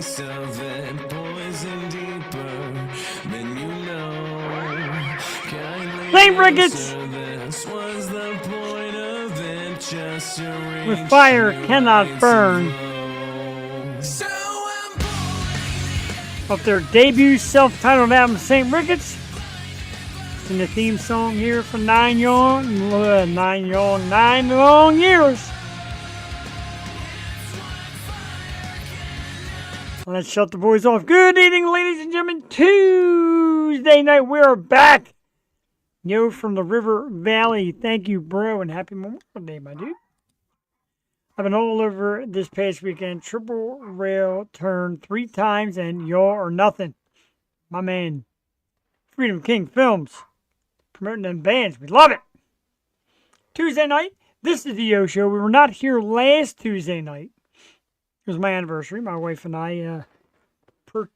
taste of it, poison deeper than you know. Flame Ricketts! This was the point of it, just to With fire cannot burn. So Of their debut self-titled album, St. Ricketts. And the theme song here for 9 long years. Let's shut the boys off. Good evening, ladies and gentlemen. Tuesday night, we're back. Yo from the River Valley. Thank you, bro, and happy Memorial Day, my dude. I've been all over this past weekend. Triple rail turn 3 times, and y'all are nothing. My man, Freedom King Films. Promoting them bands. We love it. Tuesday night, this is the Yo Show. We were not here last Tuesday night. It was my anniversary. My wife and I partook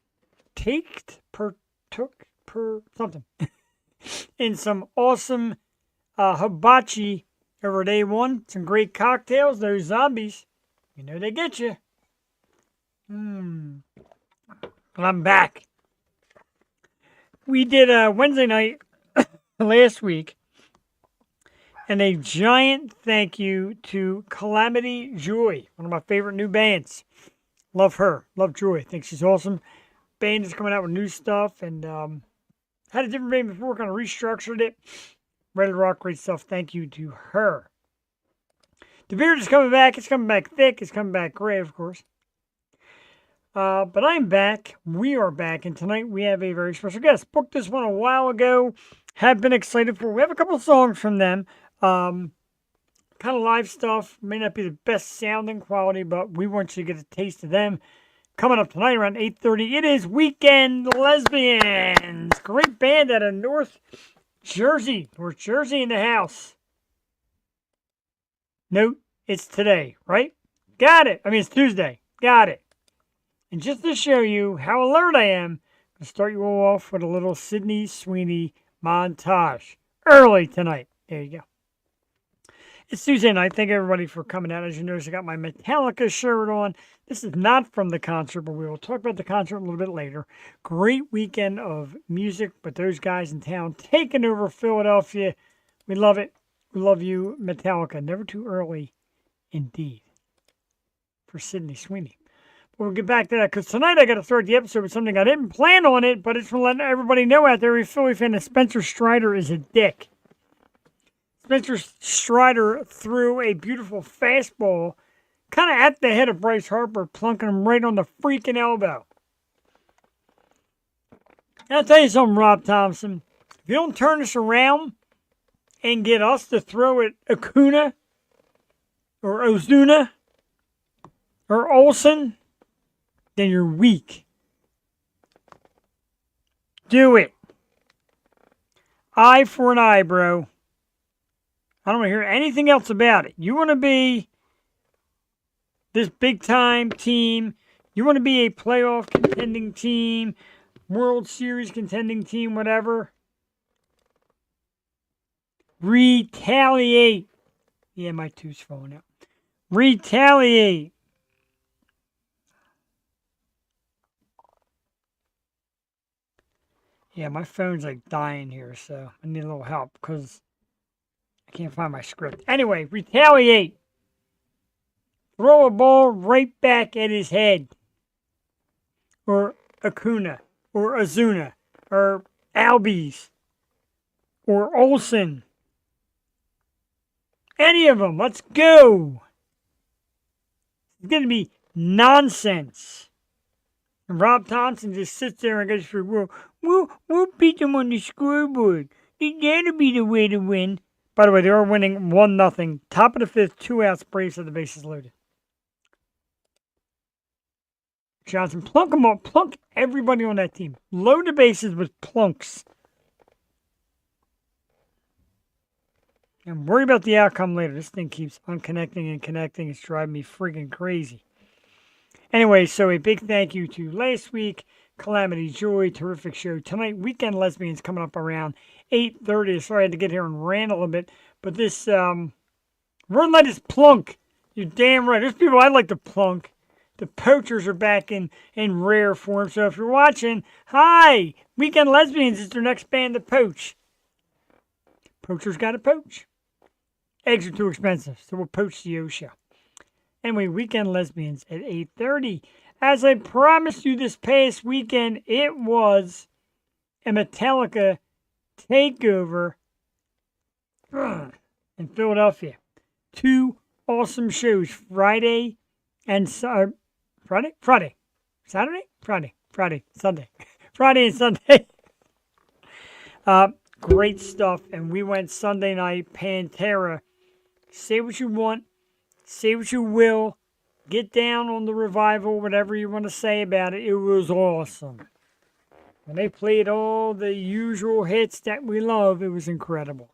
in some awesome hibachi over day one. Some great cocktails. Those zombies, you know they get you. But I'm back. We did Wednesday night last week. And a giant thank you to Calamity Joy, one of my favorite new bands. Love her. Love Joy. Think she's awesome. Band is coming out with new stuff. And had a different band before, kind of restructured it. Ready to rock, great stuff. Thank you to her. The beard is coming back. It's coming back thick. It's coming back gray, of course. But I'm back. We are back. And tonight we have a very special guest. Booked this one a while ago. Have been excited for it. We have a couple of songs from them. Kind of live stuff. May not be the best sounding quality, but we want you to get a taste of them. Coming up tonight around 8:30, it is Weekend Lesbians. Great band out of North Jersey. North Jersey in the house. Note, it's today, right? Got it. I mean, it's Tuesday. Got it. And just to show you how alert I am, I'm going to start you all off with a little Sydney Sweeney montage. Early tonight. There you go. It's Tuesday night. Thank everybody for coming out. As you notice, I got my Metallica shirt on. This is not from the concert, but we will talk about the concert a little bit later. Great weekend of music, but those guys in town taking over Philadelphia. We love it. We love you, Metallica. Never too early, indeed, for Sydney Sweeney. But we'll get back to that, because tonight I got to start the episode with something I didn't plan on it, but it's for letting everybody know out there, every Philly fan, that Spencer Strider is a dick. Spencer Strider threw a beautiful fastball kind of at the head of Bryce Harper, plunking him right on the freaking elbow. And I'll tell you something, Rob Thompson. If you don't turn this around and get us to throw at Acuna or Ozuna or Olsen, then you're weak. Do it. Eye for an eye, bro. I don't want to hear anything else about it. You want to be this big-time team. You want to be a playoff contending team, World Series contending team, whatever. Retaliate. Yeah, my tooth's falling out. Retaliate. Yeah, my phone's like dying here, so I need a little help because I can't find my script. Anyway, retaliate. Throw a ball right back at his head. Or Acuna. Or Ozuna. Or Albies. Or Olsen. Any of them. Let's go. It's going to be nonsense. And Rob Thompson just sits there and goes, we'll beat them on the scoreboard. That'll be the way to win. By the way, they are winning 1-0. Top of the 5th, 2 outs, Braves have the bases loaded. Johnson, plunk them up. Plunk everybody on that team. Load the bases with plunks. And worry about the outcome later. This thing keeps unconnecting and connecting. It's driving me freaking crazy. Anyway, so a big thank you to last week, Calamity Joy, terrific show. Tonight, Weekend Lesbians coming up around 8:30. Sorry I had to get here and ran a little bit. But this, Run Light is plunk. You're damn right. There's people I like to plunk. The Poachers are back in rare form. So if you're watching, hi! Weekend Lesbians is their next band to poach. Poachers gotta poach. Eggs are too expensive, so we'll poach the show. Anyway, Weekend Lesbians at 8:30. As I promised you this past weekend, it was a Metallica takeover in Philadelphia. 2 awesome shows, Friday and Sunday. Friday and Sunday. Great stuff. And we went Sunday night, Pantera. Say what you want, say what you will, get down on the Revival, whatever you want to say about it. It was awesome. When they played all the usual hits that we love, it was incredible.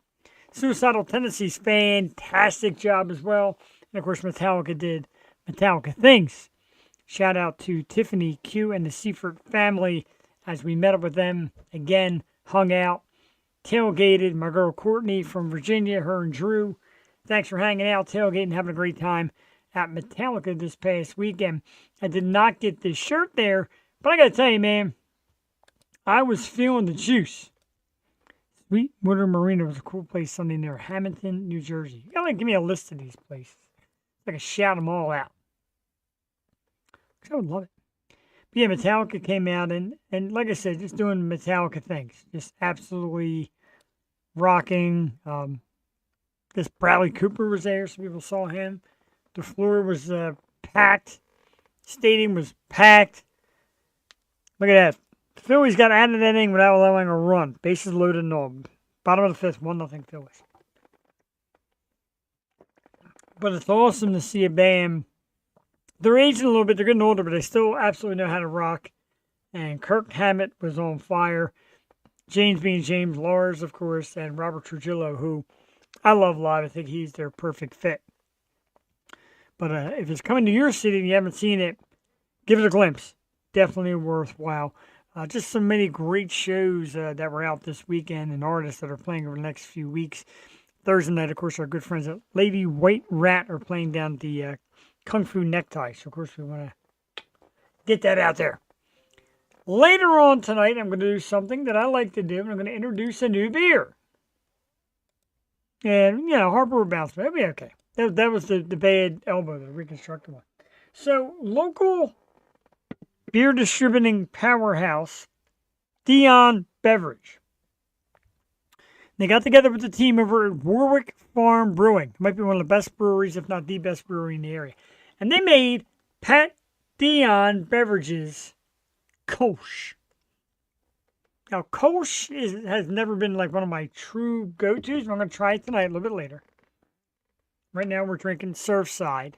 Suicidal Tendencies, fantastic job as well. And of course, Metallica did Metallica things. Shout out to Tiffany Q and the Seifert family as we met up with them again, hung out, tailgated. My girl Courtney from Virginia, her and Drew. Thanks for hanging out, tailgating, having a great time at Metallica this past weekend. I did not get this shirt there, but I got to tell you, man, I was feeling the juice. Sweetwater Marina was a cool place Sunday near Hamilton, New Jersey. You gotta give me a list of these places. I can shout them all out. I would love it. But yeah, Metallica came out and like I said, just doing Metallica things. Just absolutely rocking. This Bradley Cooper was there, so people saw him. The floor was packed. Stadium was packed. Look at that. The Phillies got out of that inning without allowing a run. Bases loaded and all. Bottom of the 5th, 1-0 Phillies. But it's awesome to see a band. They're aging a little bit. They're getting older, but they still absolutely know how to rock. And Kirk Hammett was on fire. James being James, Lars, of course, and Robert Trujillo, who I love live. I think he's their perfect fit. But if it's coming to your city and you haven't seen it, give it a glimpse. Definitely worthwhile. Just so many great shows that were out this weekend and artists that are playing over the next few weeks. Thursday night, of course, our good friends at Lady White Rat are playing down at the Kung Fu Necktie. So, of course, we want to get that out there. Later on tonight, I'm going to do something that I like to do. I'm going to introduce a new beer. And, Harper will bounce. That'll be okay. That was the bad elbow, the reconstructed one. So, local beer distributing powerhouse, Dion Beverage. They got together with the team over at Warwick Farm Brewing. It might be one of the best breweries, if not the best brewery in the area. And they made Pat Dion Beverages Kolsch. Now, Kolsch has never been like one of my true go-tos, but I'm going to try it tonight a little bit later. Right now, we're drinking Surfside.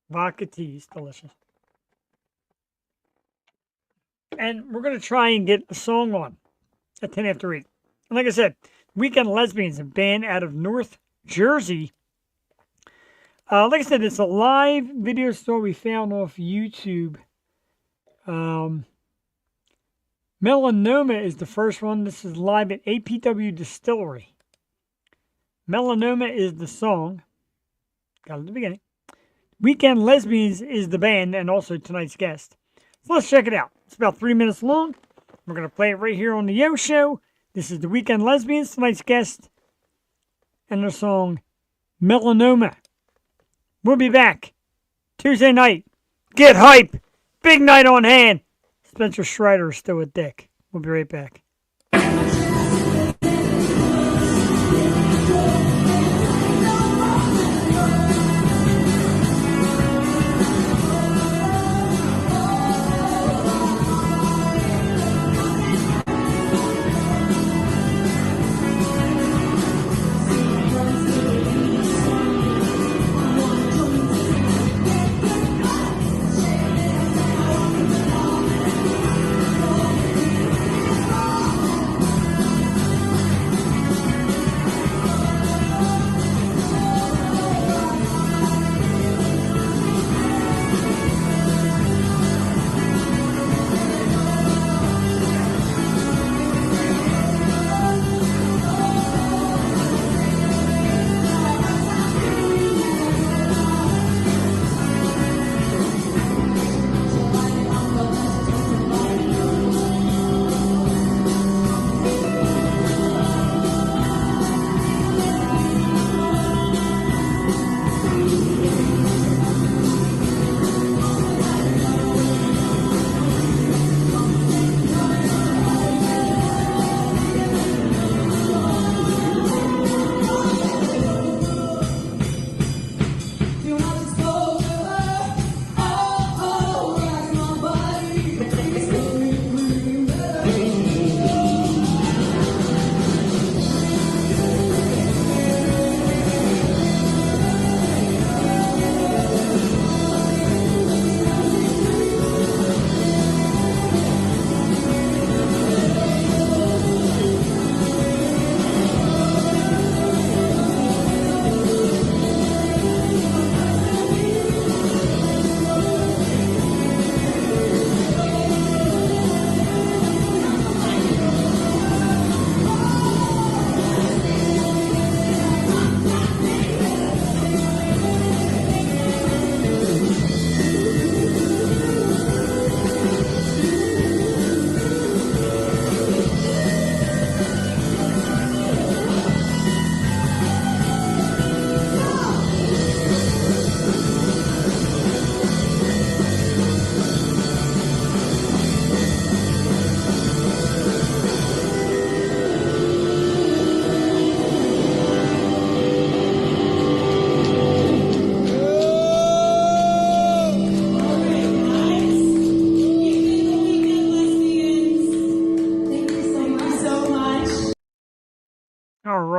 Vodka teas, delicious. And we're going to try and get a song on at 10 after 8. And like I said, Weekend Lesbians, a band out of North Jersey. Like I said, it's a live video store we found off YouTube. Melanoma is the first one. This is live at APW Distillery. Melanoma is the song. Got it at the beginning. Weekend Lesbians is the band and also tonight's guest. So let's check it out. It's about 3 minutes long. We're going to play it right here on the Yo Show. This is the Weekend Lesbians, tonight's guest, and the song Melanoma. We'll be back Tuesday night. Get hype. Big night on hand. Spencer Schreider is still with Dick. We'll be right back.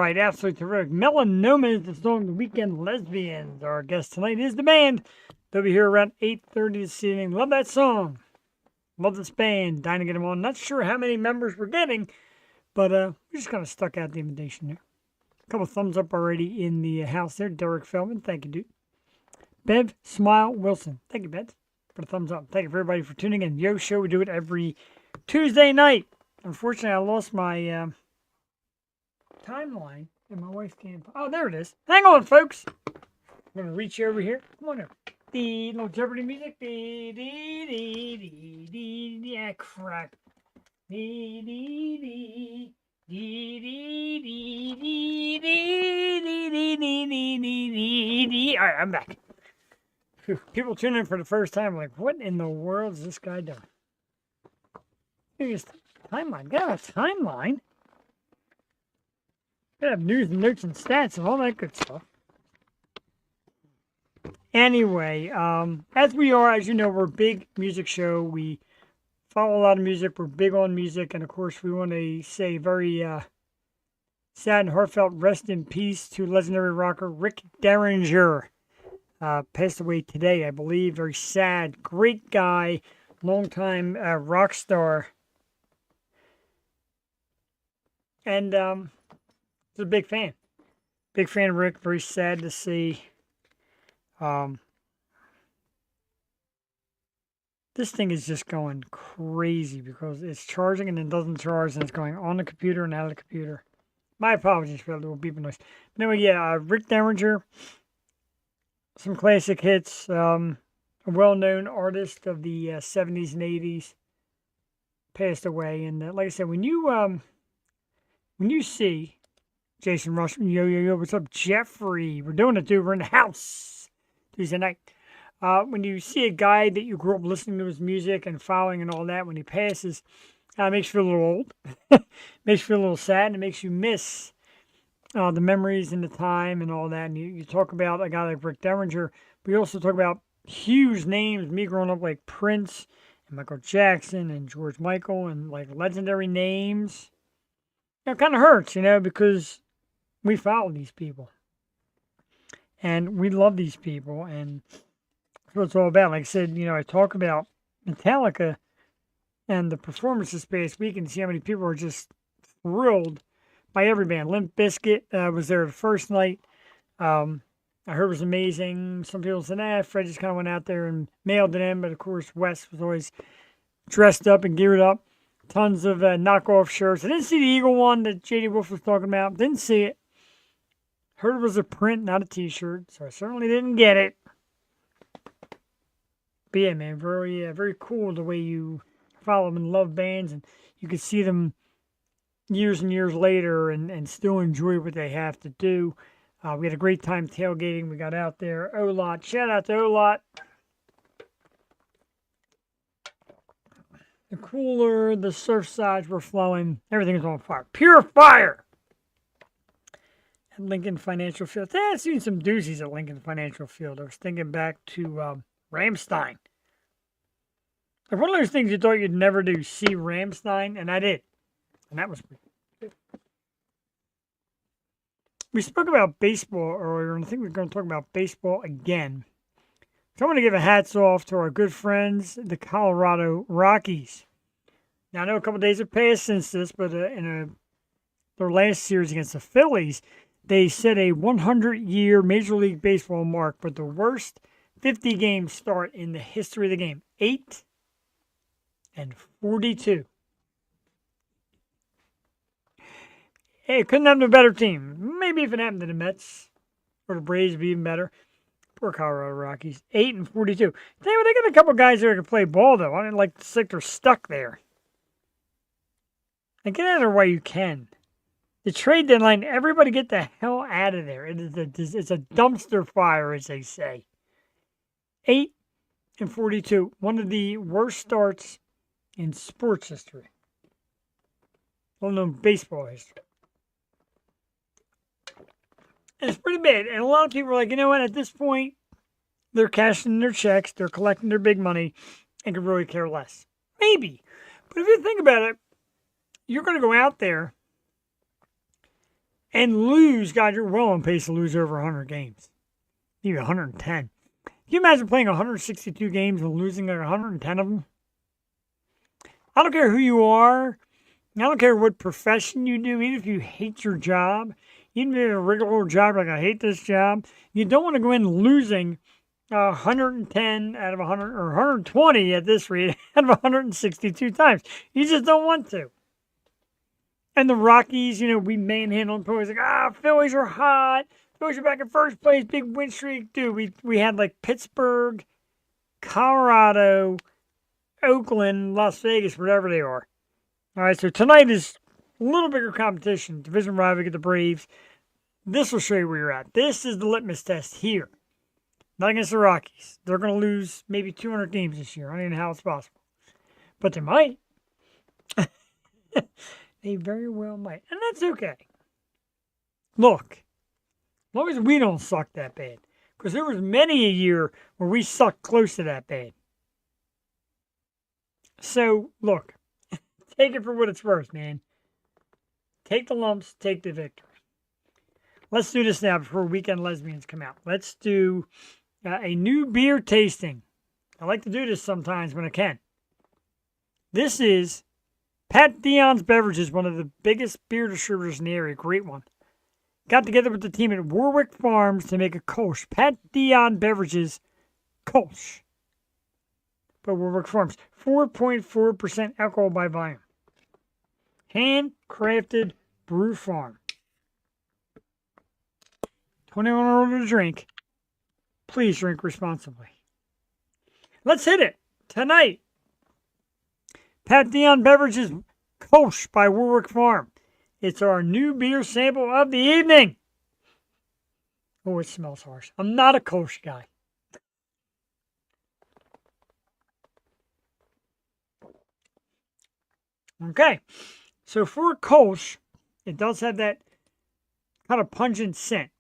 right, absolutely terrific. Melanoma is the song The Weekend Lesbians. Our guest tonight is the band. They'll be here around 8:30 this evening. Love that song. Love this band. Dying to get them on. Not sure how many members we're getting, but we just kind of stuck out the invitation there. A couple thumbs up already in the house there. Derek Feldman, thank you, dude. Bev Smile Wilson, thank you, Bev, for the thumbs up. Thank you for everybody for tuning in. Yo Show, we do it every Tuesday night. Unfortunately, I lost my timeline, and my wife can't. Oh, there it is. Hang on, folks. I'm gonna reach over here. Come on over. The little Jeopardy music. Yeah, crap. All right, I'm back. People tuning in for the first time, like, what in the world is this guy doing? Here's timeline. Got a timeline. Gotta have news and notes and stats and all that good stuff. Anyway, as we are, as you know, we're a big music show. We follow a lot of music. We're big on music. And, of course, we want to say very sad and heartfelt rest in peace to legendary rocker Rick Derringer. Passed away today, I believe. Very sad. Great guy. Longtime rock star. And was a big fan. Big fan of Rick. Very sad to see. This thing is just going crazy because it's charging and then doesn't charge and it's going on the computer and out of the computer. My apologies for that little beeping noise. But anyway, yeah, Rick Derringer, some classic hits, a well-known artist of the 70s and 80s, passed away. And like I said, when you see Jason Rushman, yo, what's up, Jeffrey? We're doing it, dude. We're in the house Tuesday night. When you see a guy that you grew up listening to his music and following and all that, when he passes, it makes you feel a little old. Makes you feel a little sad, and it makes you miss the memories and the time and all that. And you talk about a guy like Rick Derringer, but you also talk about huge names, me growing up like Prince and Michael Jackson and George Michael and like legendary names. It kind of hurts, because we follow these people. And we love these people, and that's what it's all about. Like I said, I talk about Metallica and the performance this past week and see how many people are just thrilled by every band. Limp Bizkit was there the first night. I heard it was amazing. Some people said, Fred just kind of went out there and mailed it in, but of course Wes was always dressed up and geared up. Tons of knockoff shirts. I didn't see the Eagle one that J.D. Wolf was talking about. Didn't see it. Heard it was a print, not a t-shirt, so I certainly didn't get it. But yeah, man, very cool the way you follow them and love bands, and you can see them years and years later and still enjoy what they have to do. We had a great time tailgating. We got out there. O-Lot. Shout out to O-Lot. The cooler, the surf sides were flowing. Everything was on fire. Pure fire! At Lincoln Financial Field. I've seen some doozies at Lincoln Financial Field. I was thinking back to Rammstein. Like one of those things you thought you'd never do, see Rammstein, and I did. And that was good. We spoke about baseball earlier, and I think we're going to talk about baseball again. So I want to give a hats off to our good friends, the Colorado Rockies. Now, I know a couple days have passed since this, but in their last series against the Phillies, they set a 100-year Major League Baseball mark, but the worst 50-game start in the history of the game. 8-42. Hey, it couldn't have been a better team. Maybe if it happened to the Mets or the Braves, it'd be even better. Poor Colorado Rockies. 8-42. Tell you what, they got a couple guys there who can play ball, though. I didn't like to think they're stuck there. And get out of there while you can. The trade deadline, everybody get the hell out of there. It's a dumpster fire, as they say. 8-42. One of the worst starts in sports history. Well known baseball history. And it's pretty bad. And a lot of people are like, you know what, at this point, they're cashing their checks, they're collecting their big money, and could really care less. Maybe. But if you think about it, you're going to go out there and lose. God, you're well on pace to lose over 100 games, maybe 110. Can you imagine playing 162 games and losing like 110 of them? I don't care who you are. I don't care what profession you do, even if you hate your job, even if you have a regular job, like I hate this job, you don't want to go in losing 110 out of 100 or 120 at this rate out of 162 times. You just don't want to. And the Rockies, we manhandled them. Like, Phillies are hot. Phillies are back in first place. Big win streak. Dude, we had like Pittsburgh, Colorado, Oakland, Las Vegas, whatever they are. All right, so tonight is a little bigger competition. Division rival, we get the Braves. This will show you where you're at. This is the litmus test here. Not against the Rockies. They're going to lose maybe 200 games this year. I don't even know how it's possible. But they might. They very well might. And that's okay. Look, as long as we don't suck that bad. Because there was many a year where we sucked close to that bad. So, look. Take it for what it's worth, man. Take the lumps, take the victory. Let's do this now before Weekend Lesbians come out. Let's do a new beer tasting. I like to do this sometimes when I can. This is Pat Dion's Beverages, one of the biggest beer distributors in the area. Great one. Got together with the team at Warwick Farms to make a Kolsch. Pat Dion Beverages Kolsch. By Warwick Farms. 4.4% alcohol by volume. Handcrafted brew farm. 21 order to drink. Please drink responsibly. Let's hit it tonight. Pat Dion Beverages Kolsch by Warwick Farm. It's our new beer sample of the evening. Oh, it smells harsh. I'm not a Kolsch guy. Okay. So for a Kolsch, it does have that kind of pungent scent.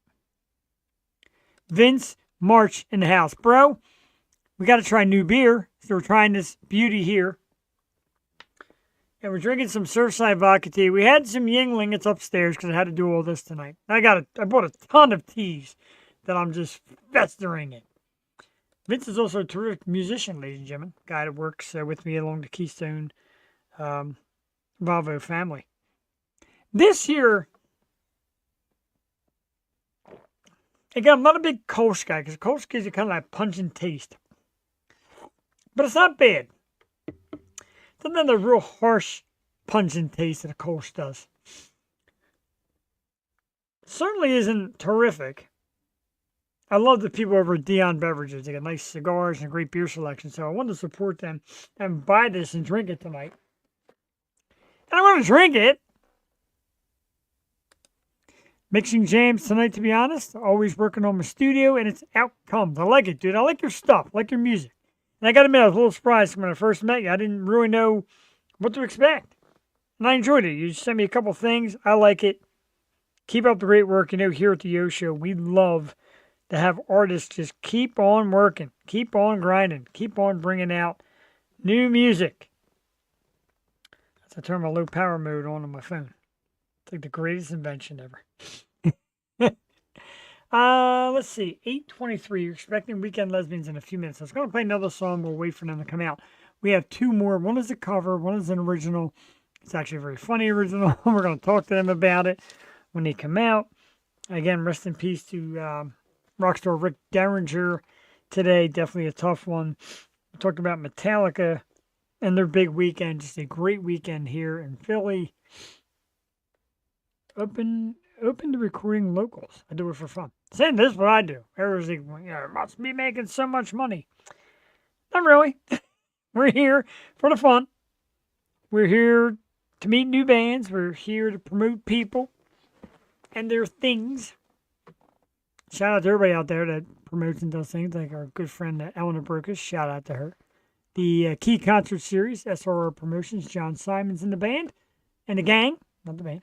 Vince March in the house. Bro, we got to try new beer. So we're trying this beauty here. And we're drinking some Surfside vodka tea. We had some Yingling. It's upstairs because I had to do all this tonight. I bought a ton of teas that I'm just festering in. Vince is also a terrific musician, ladies and gentlemen. Guy that works with me along the Keystone Volvo family. This here, again, I'm not a big Kolsch guy because Kolsch gives you kind of that pungent taste. But it's not bad. It's not the real harsh, pungent taste that a Kolsch does. Certainly isn't terrific. I love the people over at Dion Beverages. They got nice cigars and a great beer selection. So I wanted to support them and buy this and drink it tonight. And I want to drink it. Mixing jams tonight, to be honest. Always working on my studio and its outcomes. I like it, dude. I like your stuff. I like your music. And I got to admit, I was a little surprised when I first met you. I didn't really know what to expect. And I enjoyed it. You sent me a couple things. I like it. Keep up the great work. Here at the Yo Show, we love to have artists just keep on working, keep on grinding, keep on bringing out new music. I turn my low power mode on my phone. It's like the greatest invention ever. Let's see. 8:23. You're expecting Weekend Lesbians in a few minutes. I was going to play another song. We'll wait for them to come out. We have two more. One is a cover. One is an original. It's actually a very funny original. We're going to talk to them about it when they come out. Again, rest in peace to Rockstar Rick Derringer today. Definitely a tough one. We talked about Metallica and their big weekend. Just a great weekend here in Philly. Open to recording locals. I do it for fun. Saying this is what I do. Everyone's like, must be making so much money. Not really. We're here for the fun. We're here to meet new bands. We're here to promote people and their things. Shout out to everybody out there that promotes and does things, like our good friend Eleanor Brokus. Shout out to her. The Key Concert Series, SRR Promotions, John Simons and the band, and the gang, not the band.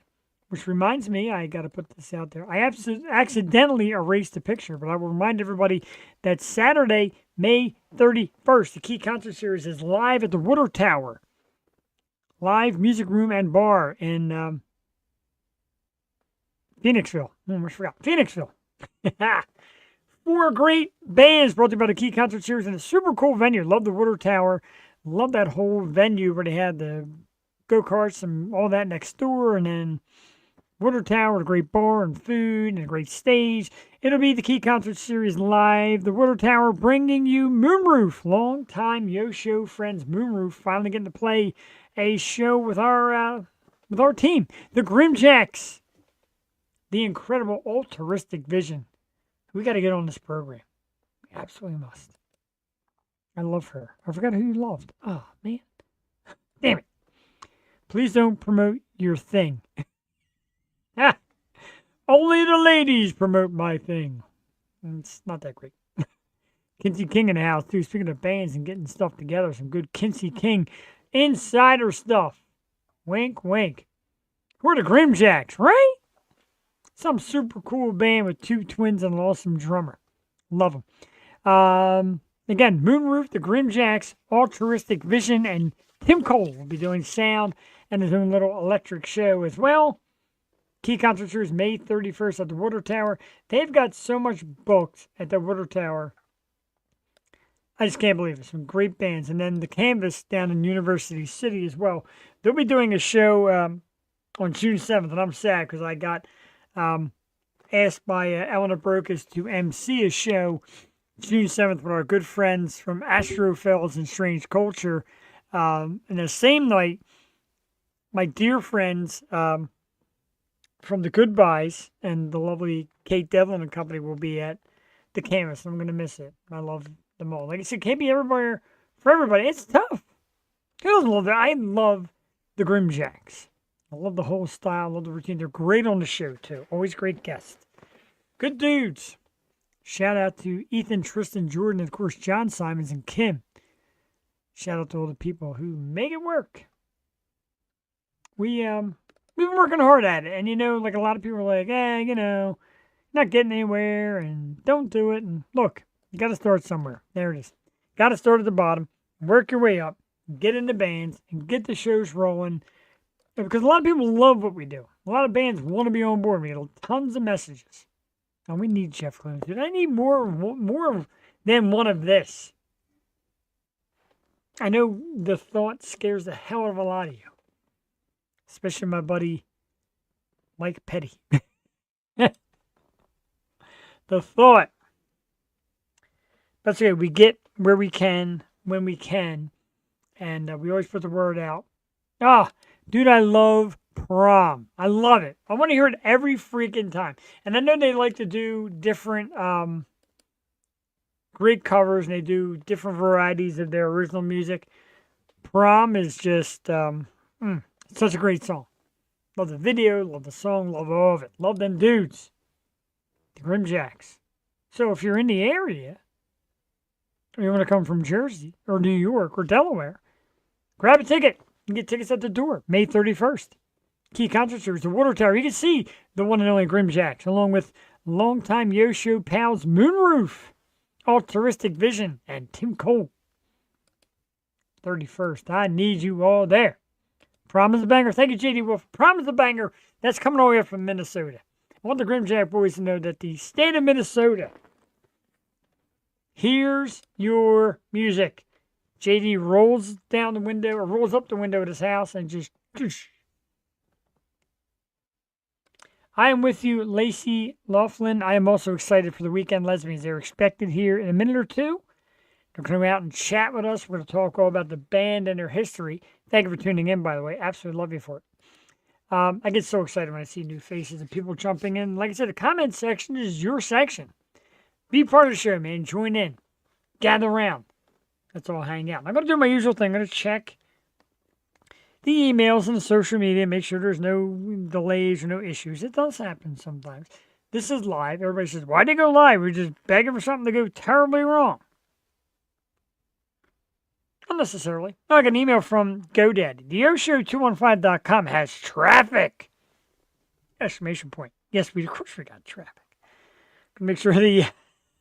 Which reminds me, I got to put this out there. I accidentally erased the picture, but I will remind everybody that Saturday, May 31st, the Key Concert Series is live at the Water Tower. Live music room and bar in Phoenixville. Almost forgot. Phoenixville. 4 great bands brought to you by the Key Concert Series in a super cool venue. Love the Water Tower. Love that whole venue where they had the go-karts and all that next door. And then Water Tower, a great bar and food and a great stage. It'll be the Key Concert Series live. The Water Tower bringing you Moonroof. Long-time Yo Show friends Moonroof finally getting to play a show with our team. The Grimjacks. The incredible altruistic vision. We got to get on this program. We absolutely must. I love her. I forgot who you loved. Oh, man. Damn it. Please don't promote your thing. Only the ladies promote my thing. It's not that great. Kinsey King in the house, too. Speaking of bands and getting stuff together, some good Kinsey King insider stuff. Wink, wink. We're the Grimjacks, right? Some super cool band with 2 twins and an awesome drummer. Love them. Again, Moonroof, the Grimjacks, Altruistic Vision, and Tim Cole will be doing sound and his own little electric show as well. Key Concert Series, May 31st at the Water Tower. They've got so much booked at the Water Tower. I just can't believe it. Some great bands. And then the Canvas down in University City as well. They'll be doing a show on June 7th, and I'm sad because I got asked by Eleanor Brokus to MC a show June 7th with our good friends from Astrofells and Strange Culture. And the same night, my dear friends from the Goodbyes and the lovely Kate Devlin and company will be at the Canvas. I'm going to miss it. I love them all. Like I said, can't be everywhere for everybody. It's tough. Who doesn't love that? I love the Grimjacks. I love the whole style. I love the routine. They're great on the show, too. Always great guests. Good dudes. Shout out to Ethan, Tristan, Jordan, and, of course, John Simons and Kim. Shout out to all the people who make it work. We've been working hard at it. And, like a lot of people are like, not getting anywhere and don't do it. And look, you got to start somewhere. There it is. Got to start at the bottom, work your way up, get into bands, and get the shows rolling. Because a lot of people love what we do. A lot of bands want to be on board. We get tons of messages. And we need Jeff Clemens. Dude, I need more than one of this. I know the thought scares the hell out of a lot of you. Especially my buddy Mike Petty. The thought. That's okay. We get where we can, when we can. And we always put the word out. Dude, I love Prom. I love it. I want to hear it every freaking time. And I know they like to do different great covers, and they do different varieties of their original music. Prom is just such a great song. Love the video, love the song, love all of it. Love them dudes. The Grimjacks. So if you're in the area, or you want to come from Jersey, or New York, or Delaware, grab a ticket. You can get tickets at the door, May 31st. Key Concert Series, the Water Tower. You can see the one and only Grimjacks, along with longtime Yo Show pals Moonroof, Altruistic Vision, and Tim Cole. 31st. I need you all there. Prom is a banger. Thank you, J.D. Wolf. Prom is a banger. That's coming all the way up from Minnesota. I want the Grimjack boys to know that the state of Minnesota hears your music. JD rolls down the window, or rolls up the window of his house and just... I am with you, Lacey Laughlin. I am also excited for the Weekend Lesbians. They're expected here in a minute or two. They're going to come out and chat with us. We're going to talk all about the band and their history. Thank you for tuning in, by the way. Absolutely love you for it. I get so excited when I see new faces and people jumping in. Like I said, the comment section is your section. Be part of the show, man. Join in. Gather around. Let's all hang out. I'm going to do my usual thing. I'm going to check the emails and the social media, make sure there's no delays or no issues. It does happen sometimes. This is live. Everybody says, why'd they go live? We're just begging for something to go terribly wrong. Not necessarily. I got an email from GoDaddy. TheOShow215.com has traffic! Exclamation point. Yes, of course we got traffic. Make sure the...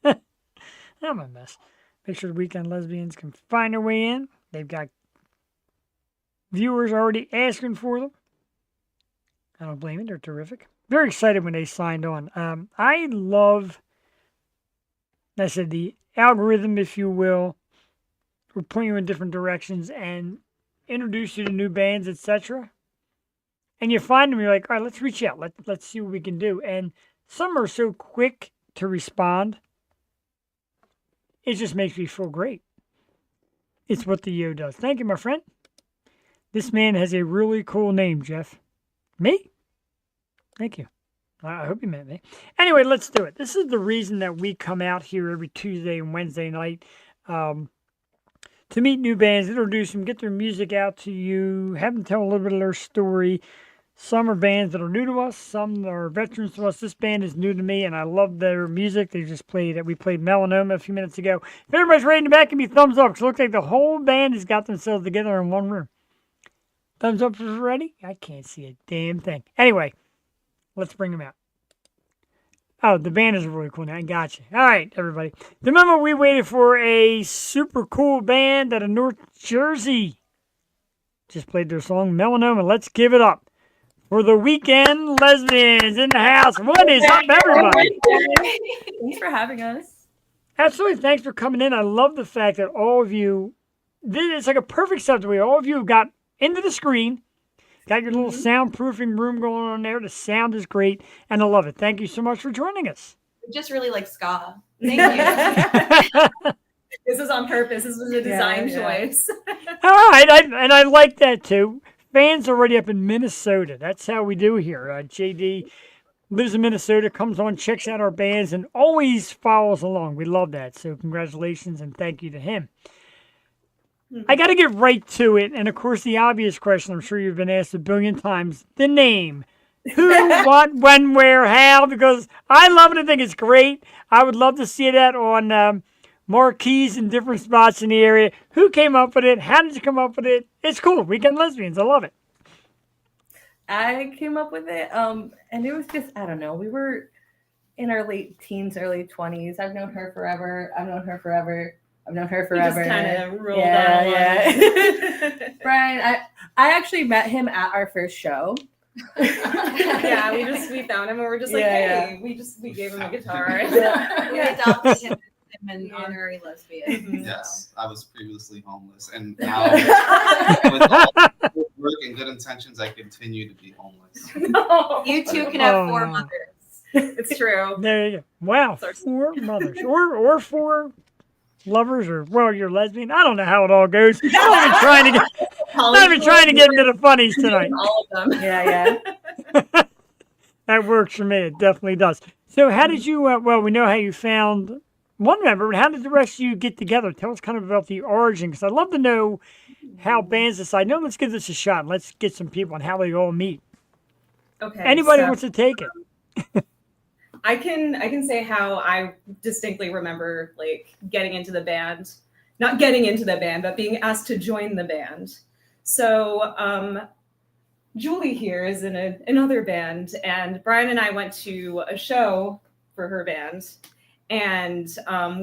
I'm a mess. Make sure the Weekend Lesbians can find their way in. They've got viewers already asking for them. I don't blame you. They're terrific. very excited when they signed on. I love, I said, the algorithm, if you will, will point you in different directions and introduce you to new bands, etc. And you find them, you're like, all right, let's reach out. Let's see what we can do. And some are so quick to respond. It just makes me feel great. It's what the Yo does. Thank you, my friend. This man has a really cool name, Jeff. Me? Thank you. I hope you met me. Anyway, let's do it. This is the reason that we come out here every Tuesday and Wednesday night to meet new bands, introduce them, get their music out to you, have them tell a little bit of their story. Some are bands that are new to us. Some are veterans to us. This band is new to me, and I love their music. They just played we played Melanoma a few minutes ago. If everybody's ready in the back, give me thumbs up, because it looks like the whole band has got themselves together in one room. Thumbs up for ready? I can't see a damn thing. Anyway, let's bring them out. Oh, the band is really cool now. I got you. All right, everybody. Remember, we waited for a super cool band out of North Jersey. Just played their song, Melanoma. Let's give it up for the Weekend Lesbians in the house. What is up, everybody? Thanks for having us. Absolutely. Thanks for coming in. I love the fact that all of you, it's like a perfect setup. All of you got into the screen, got your little soundproofing room going on there. The sound is great, and I love it. Thank you so much for joining us. We just really like ska. Thank you. This is on purpose. This was a design choice. All right, and I like that too. Fans already up in Minnesota. That's how we do here. JD lives in Minnesota, comes on, checks out our bands, and always follows along. We love that. So congratulations and thank you to him. I got to get right to it. And, of course, the obvious question I'm sure you've been asked a billion times, the name. Who, what, when, where, how, because I love it. I think it's great. I would love to see that on marquees in different spots in the area. Who came up with it? How did you come up with it? It's cool. Weekend Lesbians. I love it. I came up with it, and it was just, I don't know, we were in our late teens, early 20s. I've known her forever. I've known her forever. I've known her forever. You just kind of rolled on. Yeah. Brian, I actually met him at our first show. Yeah, we found him and we're just like, hey, we gave him a guitar. We adopted him an honorary lesbian. Yes, I was previously homeless, and now with all work and good intentions, I continue to be homeless. No. You two can have 4 mothers. It's true. There you go. Wow. 4 mothers. Or 4 lovers, or, well, you're lesbian. I don't know how it all goes. I'm not even trying to get into the funnies tonight. All of them. Yeah. That works for me. It definitely does. So how did you, well, we know how you found one member, but how did the rest of you get together? Tell us kind of about the origin, because I'd love to know how bands decide, no, let's give this a shot. Let's get some people and how they all meet. Okay. Anybody wants to take it? I can say how I distinctly remember like getting into the band, not getting into the band, but being asked to join the band. So Julie here is in another band, and Brian and I went to a show for her band, and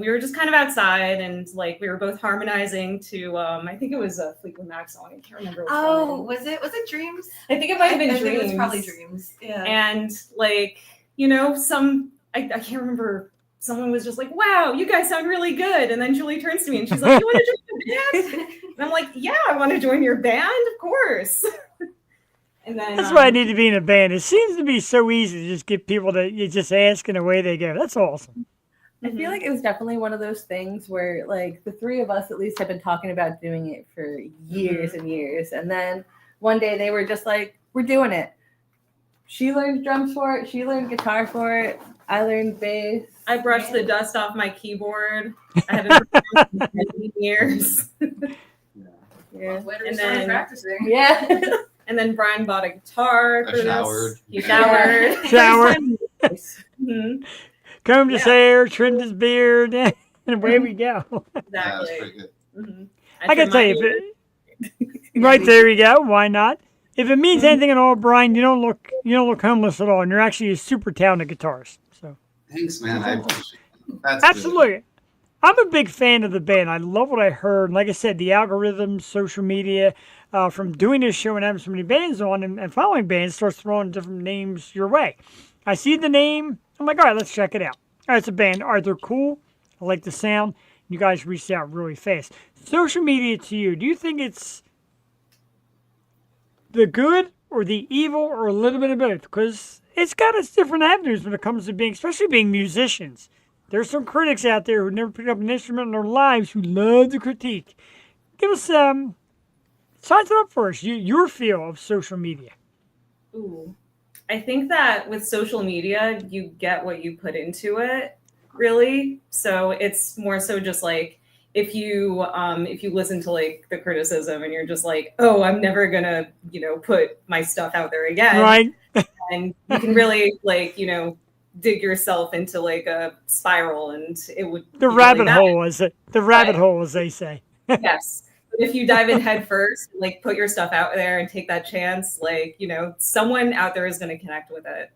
we were just kind of outside, and like we were both harmonizing to I think it was a Fleetwood Mac song. I can't remember. Was it Dreams? I think it might have been Dreams. I think it was probably Dreams. Yeah. And like, you know, I can't remember. Someone was just like, wow, you guys sound really good. And then Julie turns to me and she's like, you want to join the band? And I'm like, yeah, I want to join your band, of course. And then that's why I need to be in a band. It seems to be so easy to just get people to, you just ask and away they go. That's awesome. I feel like it was definitely one of those things where like the 3 of us at least have been talking about doing it for years and years. And then one day they were just like, we're doing it. She learned drums for it. She learned guitar for it. I learned bass. I brushed the dust off my keyboard. I haven't performed in 10 years. Yeah. And then practicing. Yeah. And then Brian bought a guitar. I showered. He showered. Shower. Mm-hmm. Combed his hair, trimmed his beard, and away we go. Yeah, that's Exactly. pretty good. Mm-hmm. I can tell you, right there you go. Why not? If it means anything at all, Brian, you don't look homeless at all, and you're actually a super talented guitarist. So Thanks, man. I appreciate it. That's absolutely. Good. I'm a big fan of the band. I love what I heard. Like I said, the algorithms, social media, from doing this show and having so many bands on and following bands starts throwing different names your way. I see the name. I'm like, all right, let's check it out. All right, it's a band. All right, they're cool. I like the sound. You guys reached out really fast. Social media to you, do you think it's the good or the evil or a little bit of both? Because it's got its different avenues when it comes to being, especially being musicians. There's some critics out there who never picked up an instrument in their lives who love to critique. Give us size it up for us. Your feel of social media. Ooh. I think that with social media, you get what you put into it, really. So it's more so just like if you listen to like the criticism and you're just like, oh, I'm never gonna, put my stuff out there again. Right. And you can really dig yourself into like a spiral, and it would the be rabbit really hole, is it? The rabbit hole, as they say. Yes. But if you dive in head first, like put your stuff out there and take that chance, like, someone out there is going to connect with it.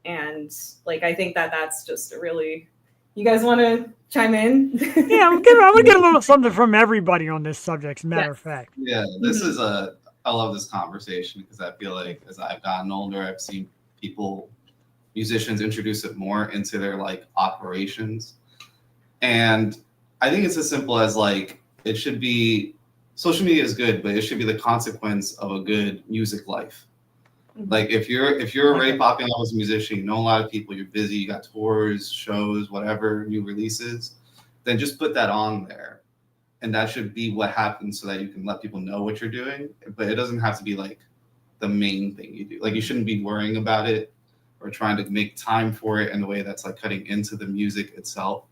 And like, I think that that's just a really, you guys want to chime in? Yeah, I'm gonna get a little something from everybody on this subject, as a matter of fact. Yeah, this is I love this conversation because I feel like as I've gotten older, I've seen musicians introduce it more into their like operations. And I think it's as simple as like, it should be, social media is good, but it should be the consequence of a good music life. Like if you're already popping up as a musician, you know a lot of people, you're busy, you got tours, shows, whatever, new releases, then just put that on there. And that should be what happens so that you can let people know what you're doing. But it doesn't have to be like the main thing you do. Like you shouldn't be worrying about it or trying to make time for it in a way that's like cutting into the music itself.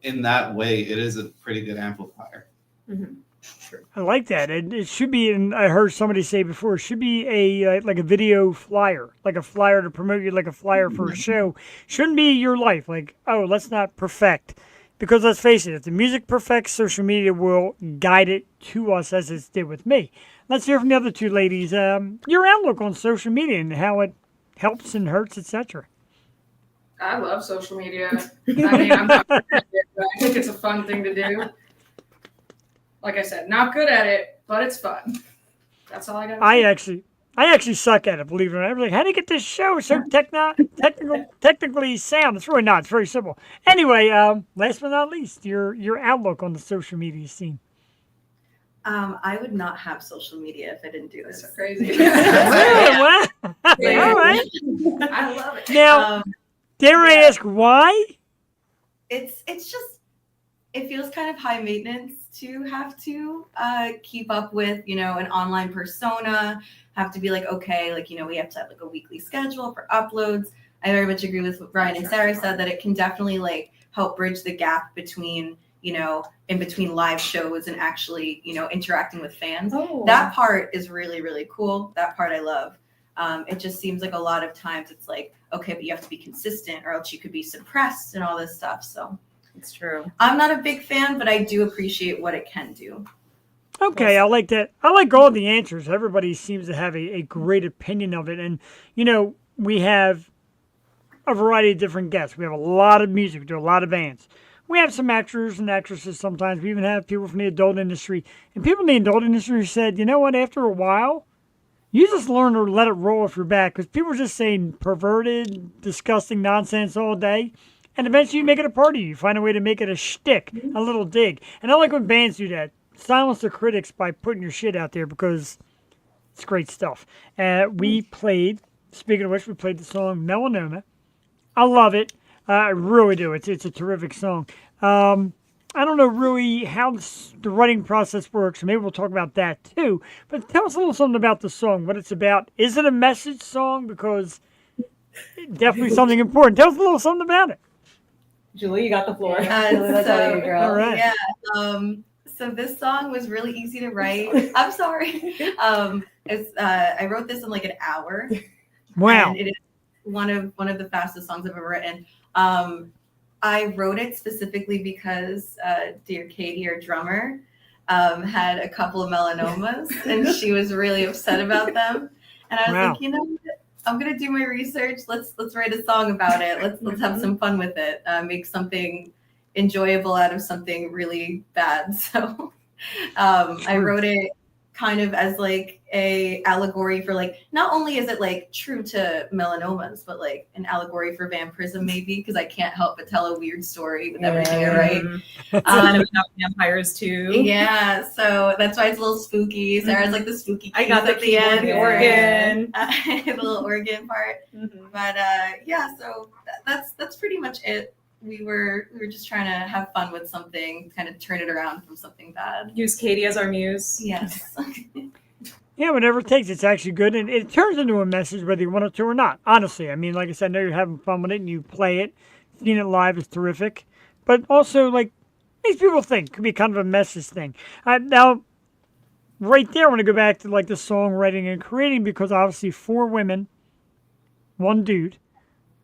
In that way, it is a pretty good amplifier. Mm-hmm. Sure. I like that. It should be, and I heard somebody say before, it should be a like a video flyer, like a flyer to promote you, like a flyer for a show. Shouldn't be your life. Like, oh, let's not perfect. Because let's face it, if the music perfects, social media will guide it to us as it did with me. Let's hear from the other two ladies. Your outlook on social media and how it helps and hurts, etc. I love social media. I mean, I'm not good at it, but I think it's a fun thing to do. Like I said, not good at it, but it's fun. That's all I got. I actually suck at it, believe it or not. I'm like, how do you get this show so technically sound? It's really not. It's very simple. Anyway, last but not least, your outlook on the social media scene. I would not have social media if I didn't do this. That's so crazy. Really? What? All right. I love it. Now, dare I ask why? It's just, it feels kind of high maintenance to have to keep up with, an online persona, have to be like, okay, like, we have to have like a weekly schedule for uploads. I very much agree with what Brian and Sarah said, that it can definitely like help bridge the gap between, in between live shows and actually, interacting with fans. Oh. That part is really, really cool. That part I love. It just seems like a lot of times it's like, okay, but you have to be consistent or else you could be suppressed and all this stuff. So It's true. I'm not a big fan, but I do appreciate what it can do. Okay, I like that. I like all the answers. Everybody seems to have a great opinion of it. And, we have a variety of different guests. We have a lot of music. We do a lot of bands. We have some actors and actresses sometimes. We even have people from the adult industry. And people in the adult industry said, you know what, after a while, you just learn to let it roll off your back. Because people are just saying perverted, disgusting nonsense all day. And eventually you make it a part of you. You find a way to make it a shtick, a little dig. And I like when bands do that. Silence the critics by putting your shit out there because it's great stuff. We played, speaking of which, we played the song Melanoma. I love it. I really do. It's a terrific song. I don't know really how the writing process works. Maybe we'll talk about that too. But tell us a little something about the song, what it's about. Is it a message song? Because definitely something important. Tell us a little something about it. Julie, you got the floor. All right. Yeah. So this song was really easy to write. I'm sorry. I wrote this in like an hour. Wow. And it is one of the fastest songs I've ever written. I wrote it specifically because dear Katie, our drummer, had a couple of melanomas and she was really upset about them. And I was like, what? I'm gonna do my research. Let's write a song about it. Let's have some fun with it. Make something, enjoyable out of something really bad. So I wrote it kind of as like a allegory for like, not only is it like true to melanomas, but like an allegory for vampirism maybe, because I can't help but tell a weird story with everything I write. Kind of about vampires too. Yeah, so that's why it's a little spooky. Sarah's like the spooky I got the at the end. keyboard, the organ. The little organ part. Mhm. But yeah, so that's pretty much it. We were just trying to have fun with something, kind of turn it around from something bad. Use Katie as our muse. Yes. Yeah, whatever it takes, it's actually good, and it turns into a message whether you want it to or not. Honestly, I mean, like I said, I know you're having fun with it, and you play it. Seeing it live is terrific, but also like these people think it could be kind of a message thing. Now, right there, I want to go back to like the songwriting and creating, because obviously 4 women, 1 dude.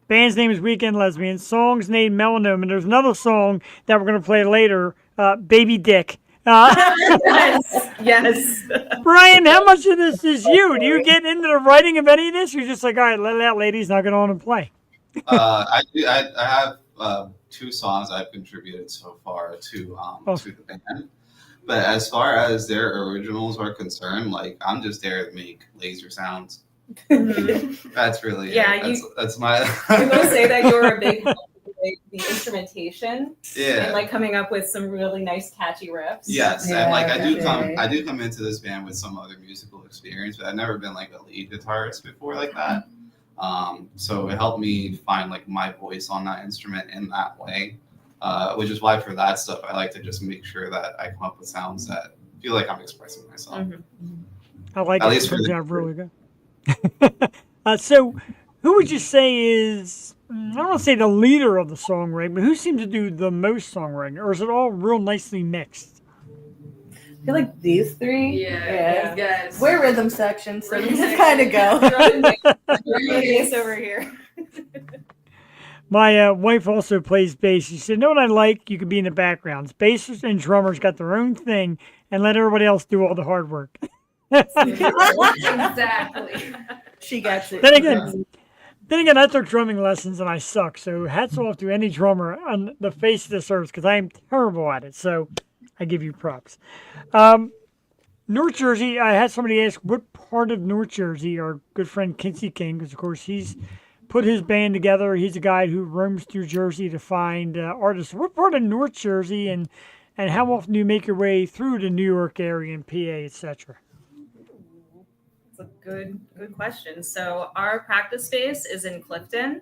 Band's name is Weekend Lesbians. Song's named Melanoma. And there's another song that we're going to play later, Baby Dick. Yes. Brian, how much of this is you? Do you get into the writing of any of this? Or you're just like, all right, let it out, ladies, now get on and play. I have 2 songs I've contributed so far to the band. But as far as their originals are concerned, like I'm just there to make laser sounds. That's really it. That's my. I will say that you're a big help with like, the instrumentation. Yeah. And like coming up with some really nice catchy riffs. Yes, Yeah, and like I definitely. do come into this band with some other musical experience, but I've never been like a lead guitarist before like that. So it helped me find like my voice on that instrument in that way, which is why for that stuff I like to just make sure that I come up with sounds that feel like I'm expressing myself. Mm-hmm. I like At it. least It for turns the- out really good. So, who would you say is, I don't want to say the leader of the songwriting, but who seems to do the most songwriting? Or is it all real nicely mixed? I feel like these 3. Yeah, guys. We're rhythm section, so we Rhythm just section. kind of go. Bass over here. My wife also plays bass. She said, you know what I like? You could be in the backgrounds. Bassists and drummers got their own thing and let everybody else do all the hard work. Exactly. She gets it. Then again, I took drumming lessons and I suck. So hats off to any drummer on the face of this earth, because I am terrible at it. So I give you props. North Jersey, I had somebody ask what part of North Jersey our good friend Kinsey King, because of course he's put his band together. He's a guy who roams through Jersey to find artists. What part of North Jersey and how often do you make your way through the New York area and PA, etc.? It's a good question. So our practice space is in Clifton.